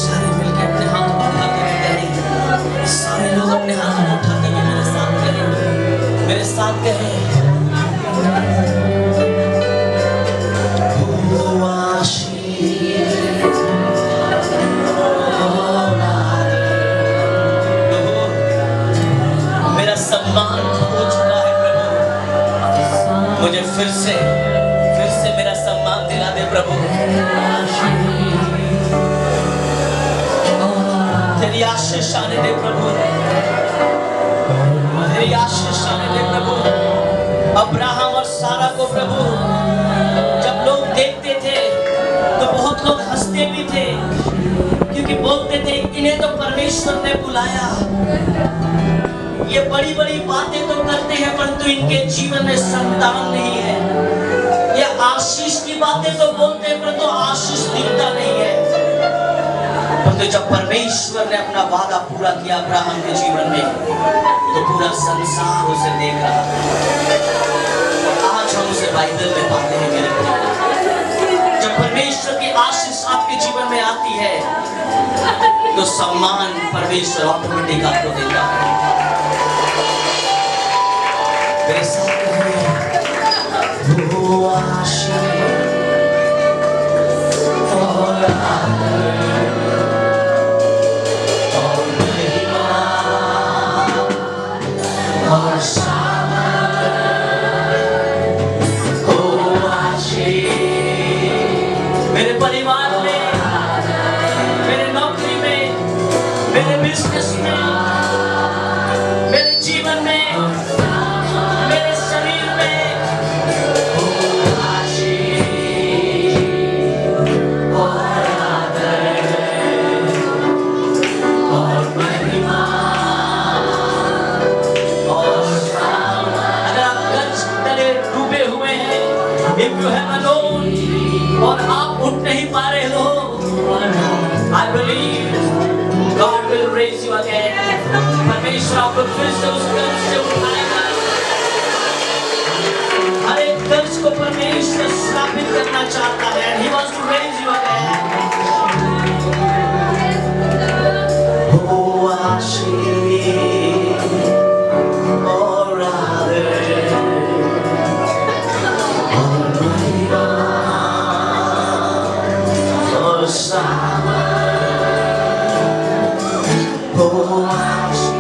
Speaker 3: सारे मिलकर अपने हाथ उठाते हुए कहें, सारे लोग अपने हाथ उठाते हुए मेरे साथ कहें, मेरे साथ कहें, मेरा सम्मान खो चुका है प्रभु, मुझे फिर से मेरा सम्मान दिला दे प्रभु। तेरी आशीष आने दे प्रभु, तेरी आशीष आने दे प्रभु। अब्राहम और सारा को प्रभु जब लोग देखते थे तो बहुत लोग हंसते भी थे, क्योंकि बोलते थे इन्हें तो परमेश्वर ने बुलाया, ये बड़ी बड़ी बातें तो करते हैं परंतु इनके जीवन में संतान नहीं है। ये आशीष की बातें तो बोलते हैं परंतु आशीष दिखता नहीं है। परंतु जब परमेश्वर ने अपना वादा पूरा किया अब्राहम के जीवन में, तो पूरा संसार उसे देख रहा। आज हम उसे बाइबल में पाते हैं मेरे प्रिय। जब परमेश्वर की आशीष आपके जीवन में आती है तो सम्मान परमेश्वर ऑटोमेटिक आपको देता है। मेरे साथ कहें, वो आशीष और और महिमा और मेरे परिवार में, मेरे नौकरी में, मेरे बिजनेस में, मेरे जीवन में, मेरे शरीर में और आदर और महिमा और अगर आप कर्ज तले डूबे हुए हैं, if you have a loan और आप उठ नहीं पा रहे हो, I believe God will raise you again. परमेश्वर आपको फिर से उस कर्ज से उठाएगा। हर एक कर्ज को परमेश्वर स्थापित करना चाहता है, and He wants to raise you again. Oh, आशीष और आदर और महिमा और सामर्थ, oh, आशीष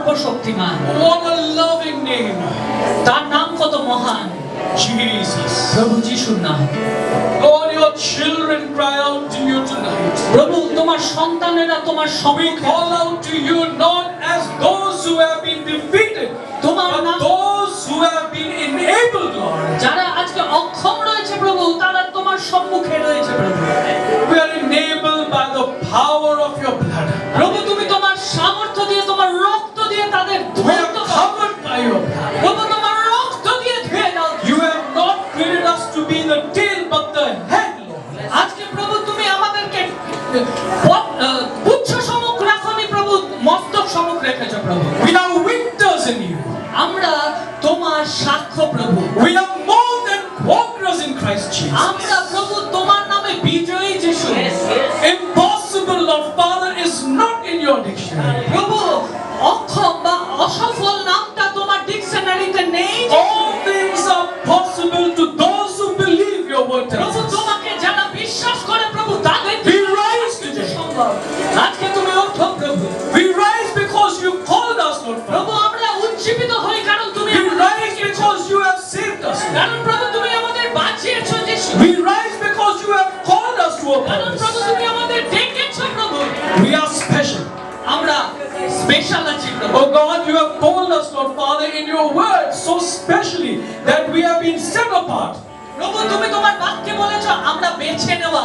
Speaker 5: সর্বশক্তিমান।
Speaker 4: What a loving name.
Speaker 5: তার নাম কত মহান,
Speaker 4: Jesus.
Speaker 5: প্রভু যিশুর নাম।
Speaker 4: Lord, your children cry out to you tonight.
Speaker 5: প্রভু তোমার সন্তানেরা তোমার
Speaker 4: We
Speaker 5: সম্মুখে
Speaker 4: call out to you not as those who have been defeated,
Speaker 5: তোমার
Speaker 4: but
Speaker 5: নাম
Speaker 4: those who have been enabled, Lord.
Speaker 5: যারা আজকে অক্ষম রয়েছে প্রভু, তারা তোমার সম্মুখে রয়েছে প্রভু।
Speaker 4: We are enabled by the power of your blood.
Speaker 5: প্রভু তুমি তোমার সামর্থ্য দিয়ে, তোমার রক্ত দিয়ে তাদের
Speaker 4: We
Speaker 5: ধৌত
Speaker 4: are
Speaker 5: করো।
Speaker 4: covered by your blood.
Speaker 5: প্রভু তোমার রক্ত দিয়ে ধুয়ে দাও।
Speaker 4: You have not created us to be the tail but the head, Lord.
Speaker 5: আজকে প্রভু তুমি আমাদেরকে পুচ্ছ সম্মুখ রাখনি প্রভু, মস্তক সম্মুখ রেখেছো প্রভু।
Speaker 4: We are victors in you.
Speaker 5: আমরা তোমার সাক্ষ্য প্রভু।
Speaker 4: We are more than conquerors in Christ Jesus.
Speaker 5: আমরা প্রভু তোমার নামে বিজয়ী যিশু।
Speaker 4: Impossible, Lord Father, is not in your dictionary.
Speaker 5: প্রভু অক্ষম বা অসফল নামটা তোমার ডিকশনারিতে নেই।
Speaker 4: All things are possible to those who believe your word tells
Speaker 5: প্রভু
Speaker 4: us.
Speaker 5: তোমাকে যারা বিশ্বাস করে প্রভু তাদের
Speaker 4: We rise today.
Speaker 5: সম্ভব। আজকে তুমি ওঠো প্রভু।
Speaker 4: We rise because you called us, Lord
Speaker 5: প্রভু
Speaker 4: Father.
Speaker 5: আমরা উজ্জীবিত হই কারণ তুমি
Speaker 4: We
Speaker 5: আমাদের
Speaker 4: rise because you have saved us.
Speaker 5: কারণ প্রভু তুমি আমাদের বাঁচিয়েছো যিশু।
Speaker 4: We rise because you have called us to a
Speaker 5: কারণ প্রভু
Speaker 4: purpose.
Speaker 5: তুমি আমাদের ডেকেছো প্রভু।
Speaker 4: We are special.
Speaker 5: আমরা স্পেশাল আছি প্রভু।
Speaker 4: Oh God, you have told us, Lord Father, in your word so specially that we have been set apart.
Speaker 5: প্রভু তুমি তোমার বাক্যে বলেছো আমরা বেছে নেওয়া।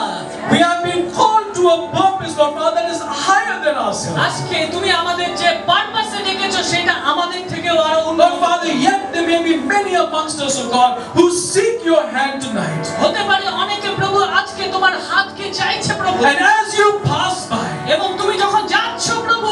Speaker 4: We have been called to a purpose, Lord Father, that is higher than ourselves.
Speaker 5: আজকে তুমি আমাদের যে পারপাসে ডেকেছো সেটা আমাদের থেকেও আরো
Speaker 4: Lord
Speaker 5: উন্নত।
Speaker 4: Father, yet there may be many amongst us, oh God, who seek your hand tonight.
Speaker 5: হতে পারে অনেকে প্রভু আজকে তোমার হাতকে চাইছে প্রভু।
Speaker 4: And as you pass by,
Speaker 5: এবং তুমি যখন যাচ্ছ প্রভু,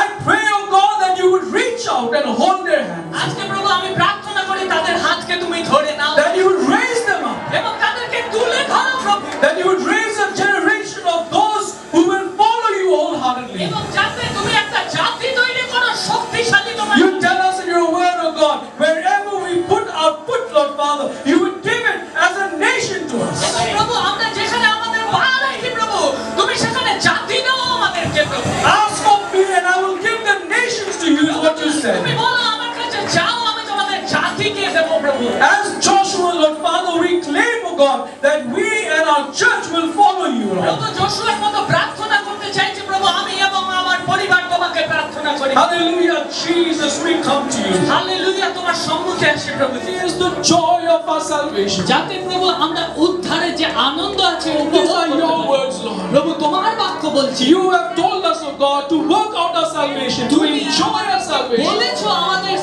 Speaker 4: I pray, oh God, that you would reach out and hold their hands.
Speaker 5: আজকে প্রভু আমি প্রার্থনা করি তাদের হাতকে তুমি ধরে নাও
Speaker 4: That you would raise them up.
Speaker 5: এবং তাদেরকে তুলে ধরো প্রভু।
Speaker 4: That you would raise a generation of those who will follow you wholeheartedly.
Speaker 5: এবং যাতে তুমি একটা জাতি তৈরি করো শক্তিশালী তোমার।
Speaker 4: You tell us in your word, oh God, wherever we put our foot, Lord Father, you would give it as a nation to us.
Speaker 5: এবং প্রভু আমরা যেখানে আমাদের পা রাখি প্রভু, তুমি সেখানে জাতি দাও আমাদেরকে প্রভু।
Speaker 4: Ask of me and I will give the nations to you, is what you
Speaker 5: তুমি
Speaker 4: said.
Speaker 5: বলো আমার কাছে চাও, আমি তোমাদের জাতিকে দেবো প্রভু।
Speaker 4: As Joshua, Lord Father, we claim, oh God, that we and our church will follow you, Lord.
Speaker 5: প্রভু যশোয়ার মতো প্রার্থনা করতে চাইছি প্রভু, আমি এবং আমার পরিবার তোমাকে প্রার্থনা করি।
Speaker 4: Hallelujah, Jesus, we come to you.
Speaker 5: Hallelujah তোমার সম্মুখে আসি প্রভু।
Speaker 4: It is the joy of our salvation.
Speaker 5: যাতে প্রভু আমরা উদ্ধারের যে আনন্দ আছে
Speaker 4: These
Speaker 5: উপভোগ
Speaker 4: are
Speaker 5: করতে
Speaker 4: your
Speaker 5: পারি।
Speaker 4: words, Lord.
Speaker 5: প্রভু তোমার বাক্য বলছি,
Speaker 4: You have told us, oh God, to work out our salvation, to enjoy our salvation.
Speaker 5: বলেছো আমাদের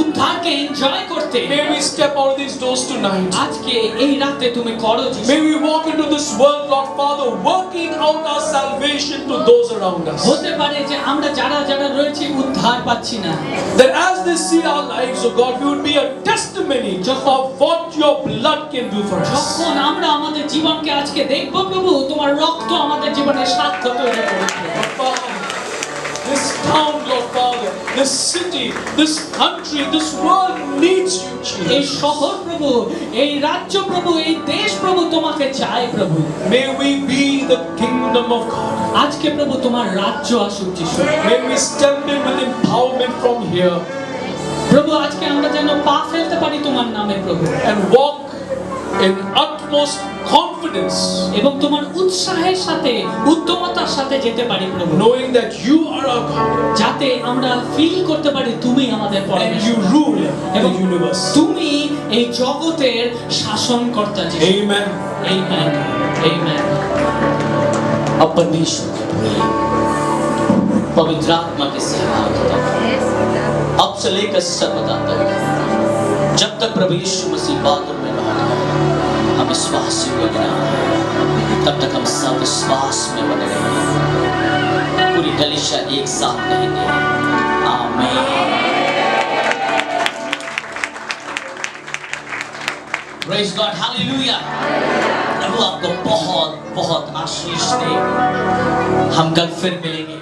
Speaker 5: উদ্ধারকে এনজয় করতে।
Speaker 4: May we step out of these doors tonight.
Speaker 5: আজকে এই রাতে তুমি করো যিশু।
Speaker 4: May we walk into this world, Lord Father, working out our salvation to those around us.
Speaker 5: হতে পারে যে আমরা যারা যারা রয়েছে উদ্ধার পাচ্ছি না,
Speaker 4: That as they see our lives, oh God, we would be a testimony of what your blood can do for us.
Speaker 5: যখন আমরা আমাদের জীবনকে আজকে দেখবো প্রভু, তোমার রক্ত আমাদের জীবনে সার্থক তৈরি করেছে।
Speaker 4: Father, this town, Lord Father, this city, this country, this world needs you,
Speaker 5: এই
Speaker 4: Jesus.
Speaker 5: শহর প্রভু, এই রাজ্য প্রভু, এই দেশ প্রভু তোমাকে চায় প্রভু।
Speaker 4: May we be the kingdom of God.
Speaker 5: আজকে প্রভু তোমার রাজ্য আসুক যিশু।
Speaker 4: May we step in with empowerment from here
Speaker 5: প্রভু আজকে আমরা যেন পা ফেলতে পারি তোমার নামে প্রভু,
Speaker 4: and walk in utmost confidence,
Speaker 5: এবং তোমার উৎসাহের সাথে উদ্যমতার সাথে যেতে পারি প্রভু,
Speaker 4: knowing that you are our God
Speaker 5: যাতে আমরা ফিল করতে পারি তুমি আমাদের
Speaker 4: and
Speaker 5: পরমেশ্বর
Speaker 4: you rule
Speaker 5: এবং
Speaker 4: the universe.
Speaker 5: তুমি এই জগতের শাসনকর্তা যিশু।
Speaker 4: Amen.
Speaker 5: Amen, amen.
Speaker 3: अब परमेश्वर के प्रिय पवित्र आत्मा के सहभागिता अब से लेकर सर्वदा तक जब तक प्रभु यीशु मसीह बादल में लौट आए, हम विश्वासी बने रहें, तब तक हम सब विश्वास में बने रहें। पूरी कलीसिया एक साथ कहेंगे आमीन। Praise God, hallelujah. प्रभु आपको बहुत बहुत आशीष दे। हम कल फिर मिलेंगे।